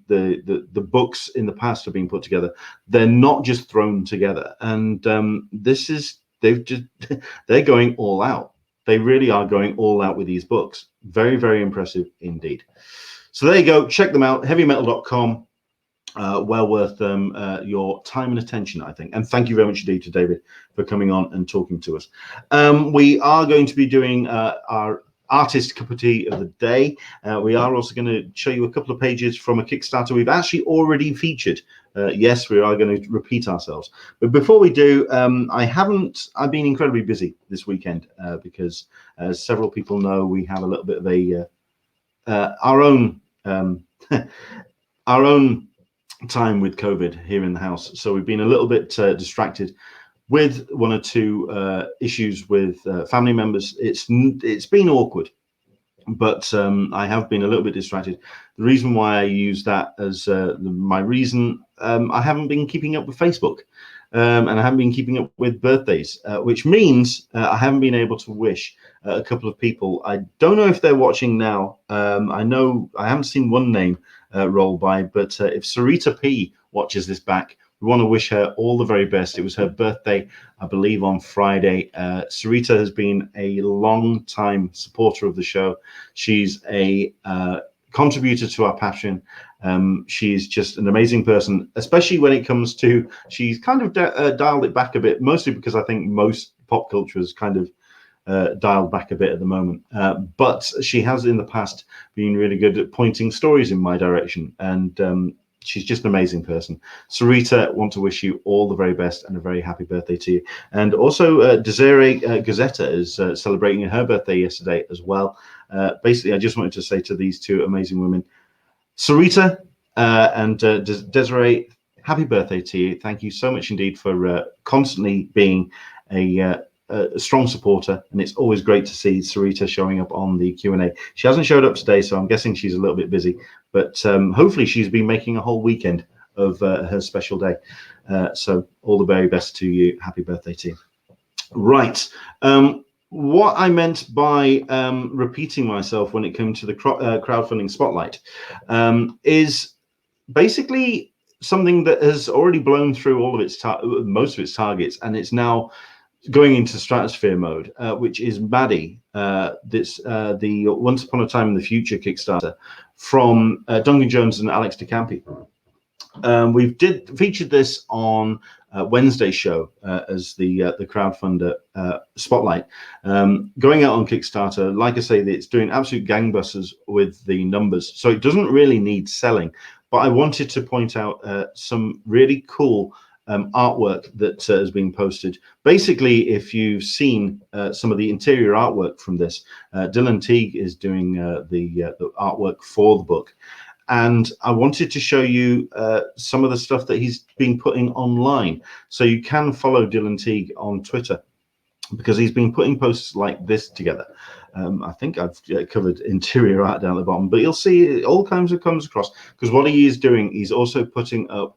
the books in the past have been put together, they're not just thrown together. And they're going all out. They really are going all out with these books. Very, very impressive indeed. So there you go. Check them out. Heavymetal.com. Well worth your time and attention, I think. And thank you very much indeed to David for coming on and talking to us. We are going to be doing our artist cup of tea of the day. We are also going to show you a couple of pages from a Kickstarter we've actually already featured. Yes, we are going to repeat ourselves. But before we do, I've been incredibly busy this weekend because, as several people know, we have a little bit of our own time with COVID here in the house. So we've been a little bit distracted with one or two issues with family members. It's been awkward, but I have been a little bit distracted. The reason why I use that as my reason, I haven't been keeping up with Facebook, and I haven't been keeping up with birthdays, which means I haven't been able to wish a couple of people. I don't know if they're watching now. I know I haven't seen one name roll by, but if Sarita P watches this back, we want to wish her all the very best. It was her birthday, I believe, on Friday. Sarita has been a long time supporter of the show. She's a contributor to our Patreon. She's just an amazing person, especially when it comes to, she's kind of dialed it back a bit, mostly because I think most pop culture is kind of dialed back a bit at the moment. But she has in the past been really good at pointing stories in my direction. And she's just an amazing person. Sarita, want to wish you all the very best and a very happy birthday to you. And also Desiree Gazetta is celebrating her birthday yesterday as well. Basically, I just wanted to say to these two amazing women, Sarita and Desiree, happy birthday to you. Thank you so much indeed for constantly being a strong supporter, and it's always great to see Sarita showing up on the Q&A. She hasn't showed up today, so I'm guessing she's a little bit busy, but hopefully she's been making a whole weekend of her special day. So all the very best to you. Happy birthday to you. Right. What I meant by repeating myself when it came to the crowdfunding spotlight is basically something that has already blown through all of its most of its targets, and it's now going into stratosphere mode, which is Maddie, the Once Upon a Time in the Future Kickstarter from Duncan Jones and Alex DeCampi. We've featured this on Wednesday's show as the crowdfunder spotlight. Going out on Kickstarter, like I say, it's doing absolute gangbusters with the numbers, so it doesn't really need selling. But I wanted to point out some really cool artwork that has been posted. Basically, if you've seen some of the interior artwork from this, Dylan Teague is doing the artwork for the book. And I wanted to show you some of the stuff that he's been putting online. So you can follow Dylan Teague on Twitter, because he's been putting posts like this together. I think I've covered interior art down at the bottom, but you'll see it all kinds of comes across, because what he is doing, he's also putting up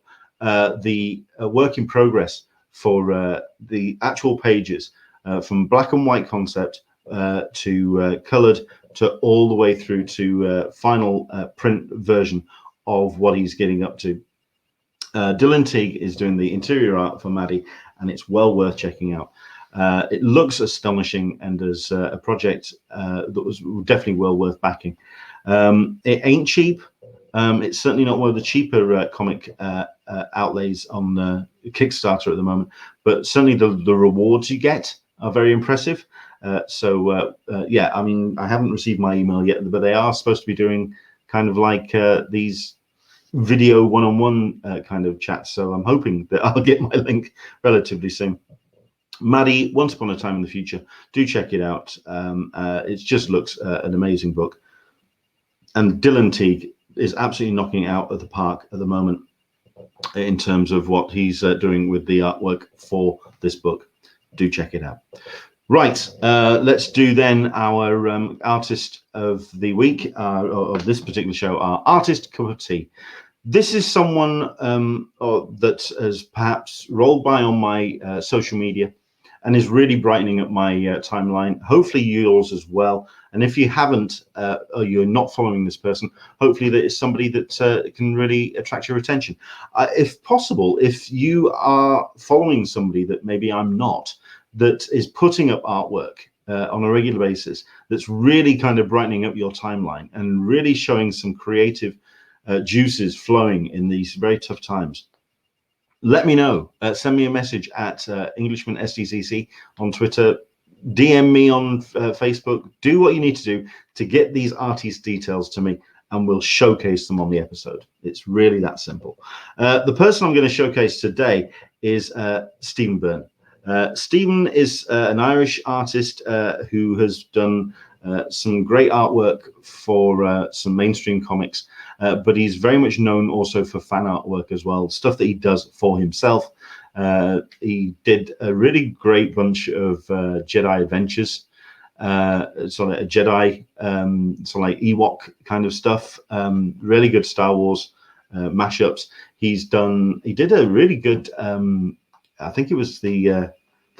the work in progress for the actual pages from black and white concept to colored to all the way through to final print version of what he's getting up to. Dylan Teague is doing the interior art for Maddie, and it's well worth checking out. It looks astonishing, and as a project that was definitely well worth backing. It ain't cheap. It's certainly not one of the cheaper comic outlays on Kickstarter at the moment, but certainly the rewards you get are very impressive. Yeah, I mean, I haven't received my email yet, but they are supposed to be doing kind of like these video one-on-one kind of chats, so I'm hoping that I'll get my link relatively soon. Maddie, Once Upon a Time in the Future, do check it out. It just looks an amazing book, and Dylan Teague is absolutely knocking it out of the park at the moment in terms of what he's doing with the artwork for this book. Do check it out. Right, let's do then our artist of the week, of this particular show, our artist cup of tea. This is someone that has perhaps rolled by on my social media and is really brightening up my timeline, hopefully yours as well. And if you haven't, or you're not following this person, hopefully that is somebody that can really attract your attention. If possible, if you are following somebody that maybe I'm not, that is putting up artwork on a regular basis, that's really kind of brightening up your timeline and really showing some creative juices flowing in these very tough times, let me know. Send me a message at Englishman SDCC on Twitter, DM me on Facebook. Do what you need to do to get these artist details to me, and we'll showcase them on the episode. It's really that simple. The person I'm going to showcase today is Stephen Byrne. Stephen is an Irish artist who has done some great artwork for some mainstream comics, but he's very much known also for fan artwork as well, stuff that he does for himself. He did a really great bunch of Jedi adventures, sort of a Jedi, sort of like Ewok kind of stuff, really good Star Wars mashups. He did a really good, I think it was the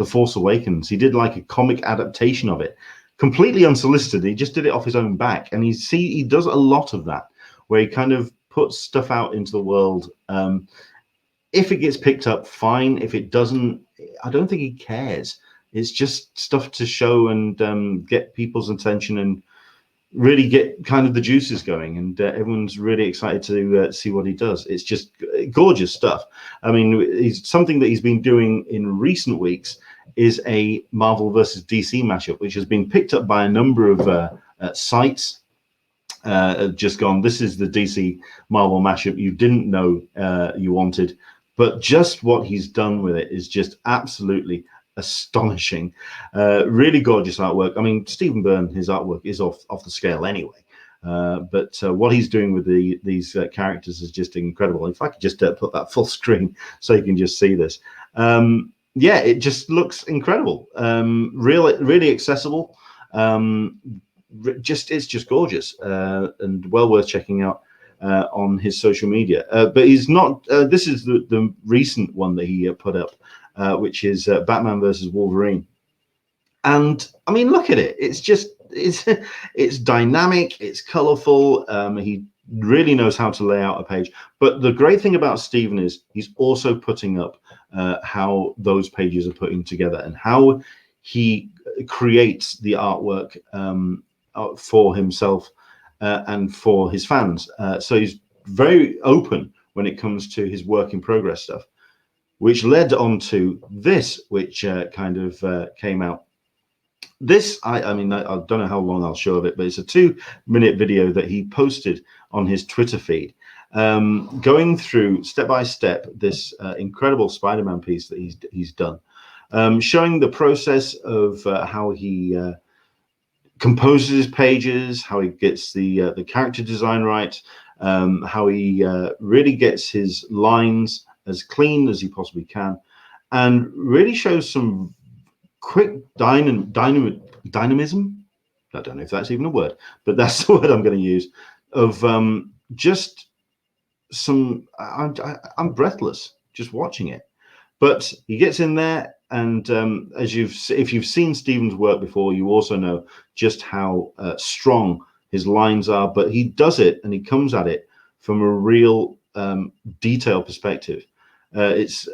Force Awakens. He did like a comic adaptation of it, completely unsolicited. He just did it off his own back, and he does a lot of that, where he kind of puts stuff out into the world. If it gets picked up, fine. If it doesn't, I don't think he cares. It's just stuff to show and get people's attention and really get kind of the juices going, and everyone's really excited to see what he does. It's just gorgeous stuff. I mean, something that he's been doing in recent weeks is a Marvel versus DC mashup, which has been picked up by a number of sites. Just gone, this is the DC Marvel mashup you didn't know you wanted, but just what he's done with it is just absolutely astonishing. Really gorgeous artwork. I mean, Stephen Byrne, his artwork is off the scale anyway, but what he's doing with these characters is just incredible. If I could just put that full screen so you can just see this. Yeah, it just looks incredible. Really accessible. It's just gorgeous and well worth checking out on his social media. But he's not. This is the recent one that he put up, which is Batman versus Wolverine. And I mean, look at it. It's dynamic. It's colorful. He really knows how to lay out a page. But the great thing about Stephen is he's also putting up how those pages are putting together and how he creates the artwork for himself and for his fans. So he's very open when it comes to his work in progress stuff, which led on to this, which kind of came out. This, I mean, I don't know how long I'll show of it, but it's a 2-minute video that he posted on his Twitter feed, going through step by step this incredible Spider-Man piece that he's done, showing the process of how he composes his pages, how he gets the character design right, how he really gets his lines as clean as he possibly can, and really shows some quick dynamism. I don't know if that's even a word, but that's the word I'm going to use, of just some. I'm breathless just watching it. But he gets in there, And if you've seen Stephen's work before, you also know just how strong his lines are. But he does it, and he comes at it from a real detail perspective. It's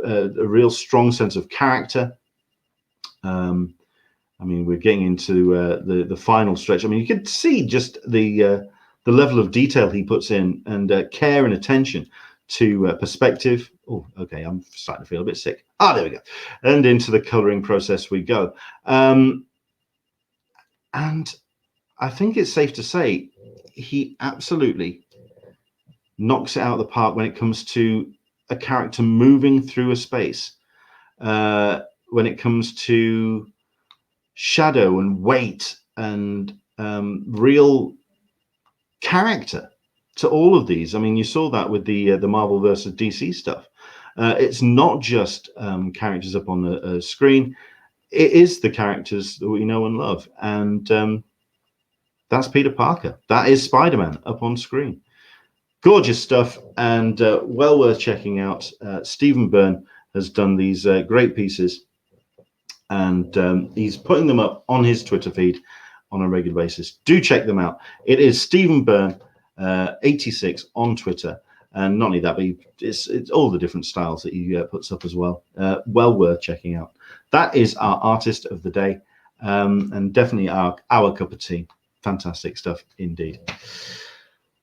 a real strong sense of character. I mean, we're getting into the final stretch. I mean, you could see just the level of detail he puts in, and care and attention to perspective. Oh, okay, I'm starting to feel a bit sick. There we go. And into the coloring process we go. And I think it's safe to say he absolutely knocks it out of the park when it comes to a character moving through a space. When it comes to shadow and weight and real character to all of these. I mean, you saw that with the Marvel versus DC stuff. It's not just characters up on the screen. It is the characters that we know and love. And that's Peter Parker. That is Spider-Man up on screen. Gorgeous stuff, and well worth checking out. Stephen Byrne has done these great pieces, and he's putting them up on his Twitter feed on a regular basis. Do check them out. It is Stephen Byrne 86 on Twitter, and not only that, but it's all the different styles that he puts up as well. Well worth checking out. That is our artist of the day, and definitely our cup of tea. Fantastic stuff indeed.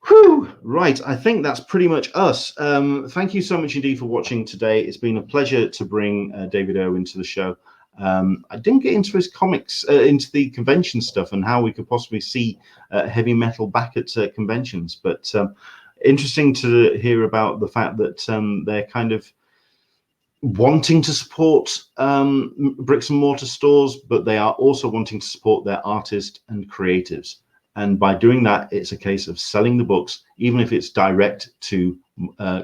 Whew, right, I think that's pretty much us. Thank you so much indeed for watching today. It's been a pleasure to bring David Owen to the show. I didn't get into his comics, into the convention stuff and how we could possibly see heavy metal back at conventions, but interesting to hear about the fact that they're kind of wanting to support bricks and mortar stores, but they are also wanting to support their artists and creatives. And by doing that, it's a case of selling the books, even if it's direct to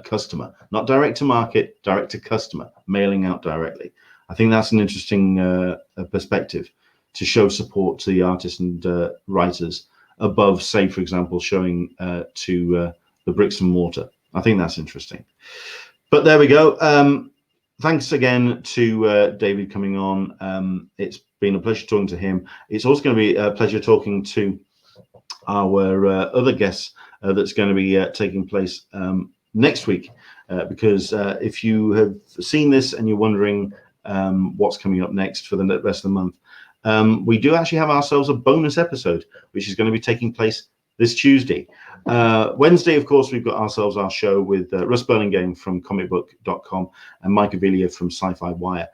customer, not direct to market, direct to customer, mailing out directly. I think that's an interesting perspective to show support to the artists and writers above, say, for example, showing to the bricks and mortar. I think that's interesting. But there we go. Thanks again to David coming on. It's been a pleasure talking to him. It's also going to be a pleasure talking to our other guests that's going to be taking place next week, because if you have seen this and you're wondering what's coming up next for the rest of the month, we do actually have ourselves a bonus episode which is going to be taking place this Tuesday. Wednesday, of course, we've got ourselves our show with Russ Burlingame from comicbook.com and Mike Avilia from Sci-Fi Wire.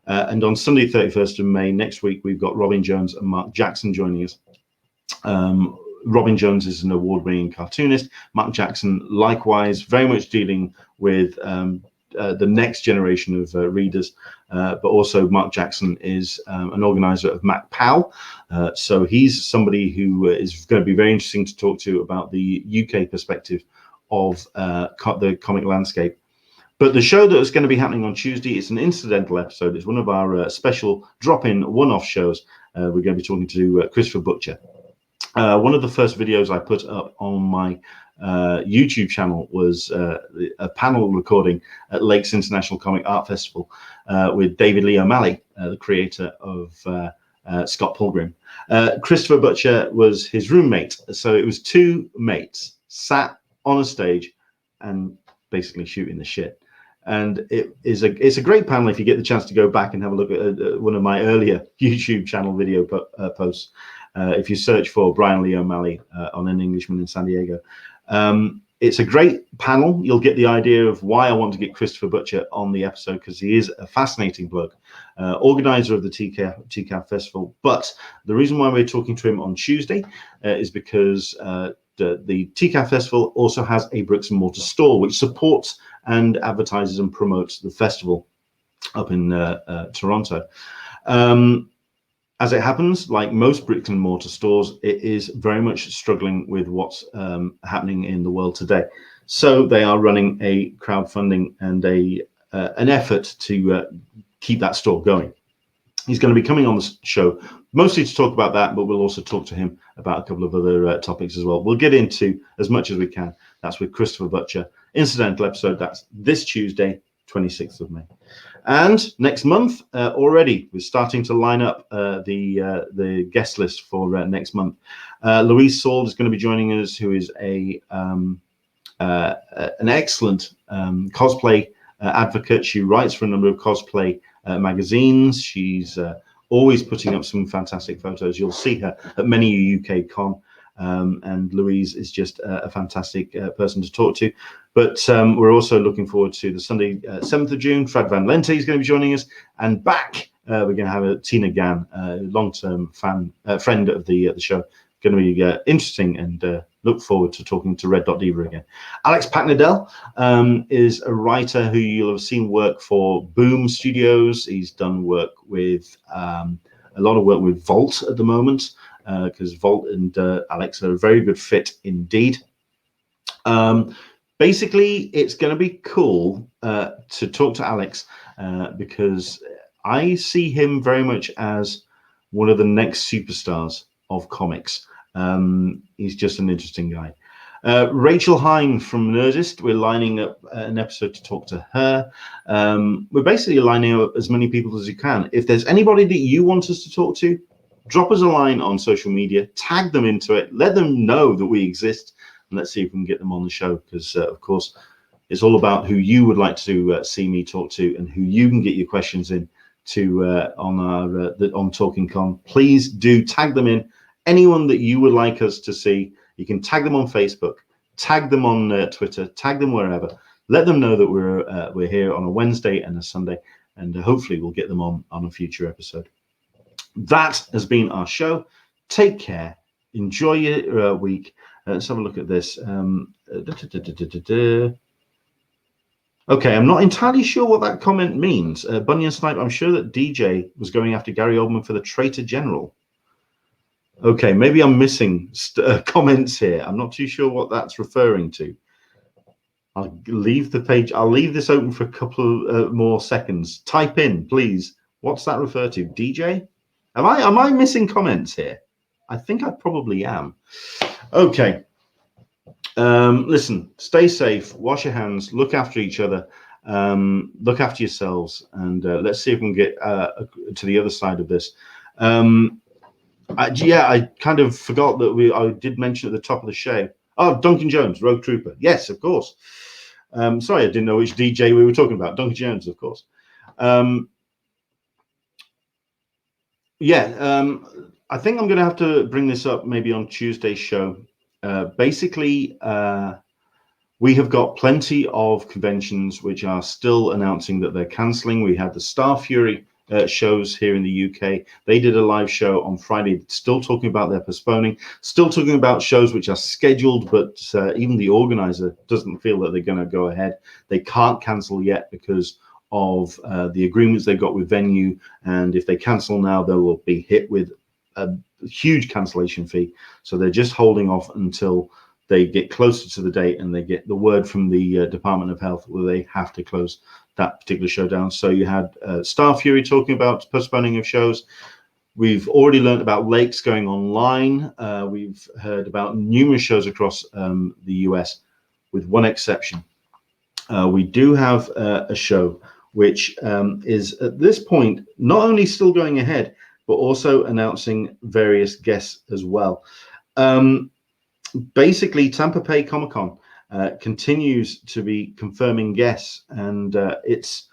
And on Sunday, 31st of May, next week, we've got Robin Jones and Mark Jackson joining us. Robin Jones is an award-winning cartoonist. Mark Jackson, likewise, very much dealing with the next generation of readers, but also Mark Jackson is an organizer of MacPow. So he's somebody who is going to be very interesting to talk to about the UK perspective of the comic landscape. But the show that is going to be happening on Tuesday is an incidental episode. It's one of our special drop-in one-off shows. We're going to be talking to Christopher Butcher. One of the first videos I put up on my YouTube channel was a panel recording at Lakes International Comic Art Festival with David Lee O'Malley, the creator of Scott Pilgrim. Christopher Butcher was his roommate, so it was two mates sat on a stage and basically shooting the shit. And it's a great panel if you get the chance to go back and have a look at one of my earlier YouTube channel video posts. If you search for Brian Lee O'Malley on An Englishman in San Diego. It's a great panel. You'll get the idea of why I want to get Christopher Butcher on the episode, because he is a fascinating bloke, organizer of the TCAF Festival. But the reason why we're talking to him on Tuesday is because the TCAF Festival also has a bricks and mortar store which supports and advertises and promotes the festival up in Toronto. As it happens, like most bricks and mortar stores, it is very much struggling with what's happening in the world today. So they are running a crowdfunding and an effort to keep that store going. He's going to be coming on the show mostly to talk about that, but we'll also talk to him about a couple of other topics as well. We'll get into as much as we can. That's with Christopher Butcher. Incidental episode, that's this Tuesday, 26th of May. And next month, already, we're starting to line up the guest list for next month. Louise Saul is going to be joining us, who is an excellent cosplay advocate. She writes for a number of cosplay magazines. She's always putting up some fantastic photos. You'll see her at many UK con. And Louise is just a fantastic person to talk to. But we're also looking forward to the Sunday, 7th of June. Fred Van Lente is going to be joining us. And back, we're going to have a Tina Gann, long-term friend of the show. Going to be interesting, and look forward to talking to Red Dot Diva again. Alex Packnadell is a writer who you'll have seen work for Boom Studios. He's done work with a lot of work with Vault at the moment, because Vault and Alex are a very good fit indeed. Basically, it's going to be cool to talk to Alex because I see him very much as one of the next superstars of comics. He's just an interesting guy. Rachel Hine from Nerdist, we're lining up an episode to talk to her. We're basically lining up as many people as you can. If there's anybody that you want us to talk to, drop us a line on social media, tag them into it, let them know that we exist, and let's see if we can get them on the show, because of course it's all about who you would like to see me talk to, and who you can get your questions in to on Talking Con. Please do tag them in. Anyone that you would like us to see, you can tag them on Facebook, tag them on Twitter, tag them wherever. Let them know that we're here on a Wednesday and a Sunday, and hopefully we'll get them on a future episode. That has been our show. Take care. Enjoy your week. Let's have a look at this. Okay, I'm not entirely sure what that comment means. Bunyan Snipe, I'm sure that DJ was going after Gary Oldman for the Traitor General. Okay, maybe I'm missing comments here. I'm not too sure what that's referring to. I'll leave the page. I'll leave this open for a couple of more seconds. Type in, please. What's that refer to? DJ? Am I missing comments here? I think I probably am. Okay. Listen, stay safe, wash your hands, look after each other, look after yourselves, and let's see if we can get to the other side of this. I kind of forgot that I did mention at the top of the show. Oh, Duncan Jones, Rogue Trooper. Yes, of course. Sorry, I didn't know which DJ we were talking about. Duncan Jones, of course. I think I'm going to have to bring this up maybe on Tuesday's show. Basically, we have got plenty of conventions which are still announcing that they're cancelling. We had the Star Fury shows here in the UK. They did a live show on Friday, still talking about their postponing, still talking about shows which are scheduled, but even the organizer doesn't feel that they're going to go ahead. They can't cancel yet because of the agreements they've got with venue, and if they cancel now, they will be hit with a huge cancellation fee. So they're just holding off until they get closer to the date and they get the word from the Department of Health where they have to close that particular show down. So you had Star Fury talking about postponing of shows. We've already learned about Lakes going online. We've heard about numerous shows across the US, with one exception. We do have a show which is at this point not only still going ahead, but also announcing various guests as well. Basically, Tampa Bay Comic Con continues to be confirming guests, and it's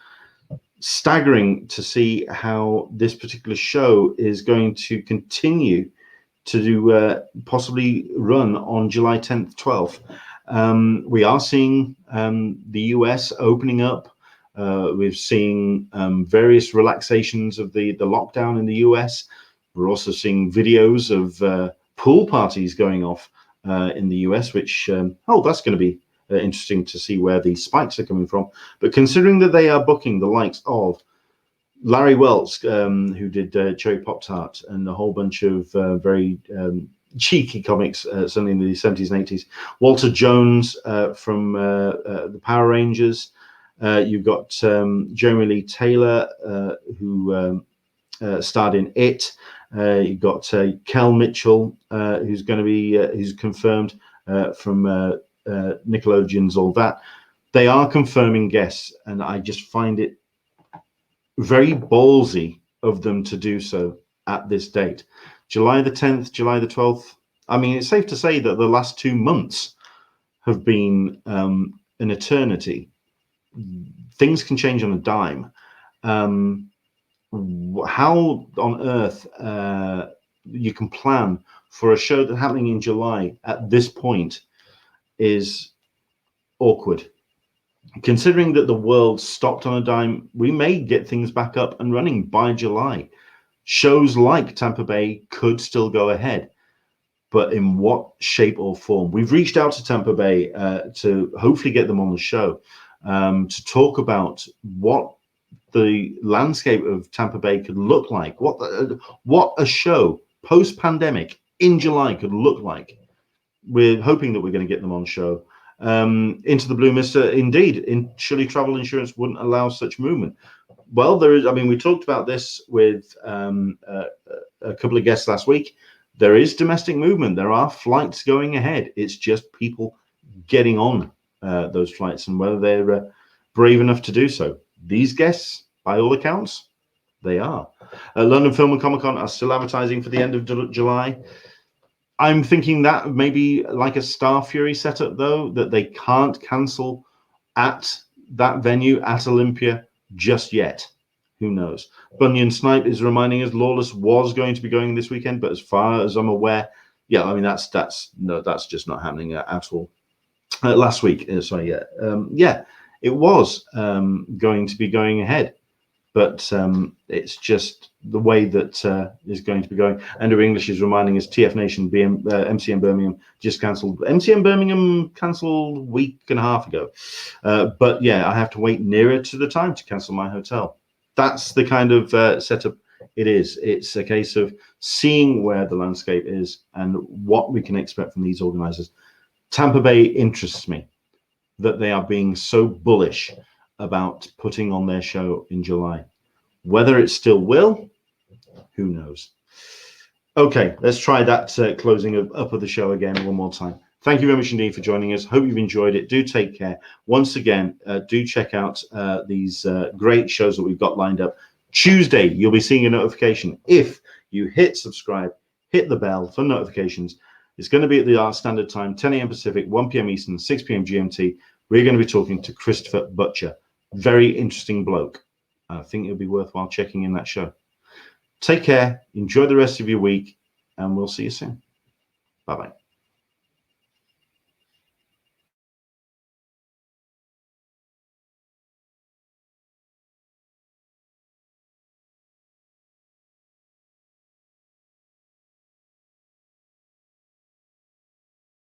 staggering to see how this particular show is going to continue to do, possibly run on July 10th, 12th. We are seeing the US opening up. We're seeing various relaxations of the lockdown in the US. We're also seeing videos of pool parties going off in the US, which, that's going to be interesting to see where the spikes are coming from. But considering that they are booking the likes of Larry Wells, who did Cherry Pop Tart, and a whole bunch of very cheeky comics, certainly in the 70s and 80s. Walter Jones from the Power Rangers. You've got Jeremy Lee Taylor, who starred in It. You've got Kel Mitchell, who's going to be who's confirmed from Nickelodeon's All That. They are confirming guests, and I just find it very ballsy of them to do so at this date. July the 10th, July the 12th. I mean, it's safe to say that the last 2 months have been an eternity. Things can change on a dime. How on earth you can plan for a show that's happening in July at this point is awkward. Considering that the world stopped on a dime, we may get things back up and running by July. Shows like Tampa Bay could still go ahead, but in what shape or form? We've reached out to Tampa Bay to hopefully get them on the show to talk about what the landscape of Tampa Bay could look like, what a show post-pandemic in July could look like. We're hoping that we're going to get them on show. Into the Blue Mister, indeed, surely travel insurance wouldn't allow such movement. Well, there is, I mean, we talked about this with a couple of guests last week. There is domestic movement. There are flights going ahead. It's just people getting on those flights and whether they're brave enough to do so. These guests, by all accounts, they are. London Film and Comic Con are still advertising for the end of July. I'm thinking that maybe like a Star Fury setup, though, that they can't cancel at that venue at Olympia just yet. Who knows? Bunyan Snipe is reminding us Lawless was going to be going this weekend, but as far as I'm aware, yeah, I mean that's just not happening at all. Last week, sorry, yeah, it was going to be going ahead, but it's just the way that is going to be going. Andrew English is reminding us TF Nation MCM Birmingham just cancelled. MCM Birmingham cancelled a week and a half ago, but yeah, I have to wait nearer to the time to cancel my hotel. That's the kind of setup it is. It's a case of seeing where the landscape is and what we can expect from these organizers. Tampa Bay interests me that they are being so bullish about putting on their show in July. Whether it still will, who knows? Okay, let's try that closing up of the show again one more time. Thank you very much indeed for joining us. Hope you've enjoyed it. Do take care. Once again, do check out these great shows that we've got lined up. Tuesday, you'll be seeing a notification. If you hit subscribe, hit the bell for notifications. It's going to be at the Art Standard Time, 10 a.m. Pacific, 1 p.m. Eastern, 6 p.m. GMT. We're going to be talking to Christopher Butcher. Very interesting bloke. I think it'll be worthwhile checking in that show. Take care. Enjoy the rest of your week, and we'll see you soon. Bye-bye.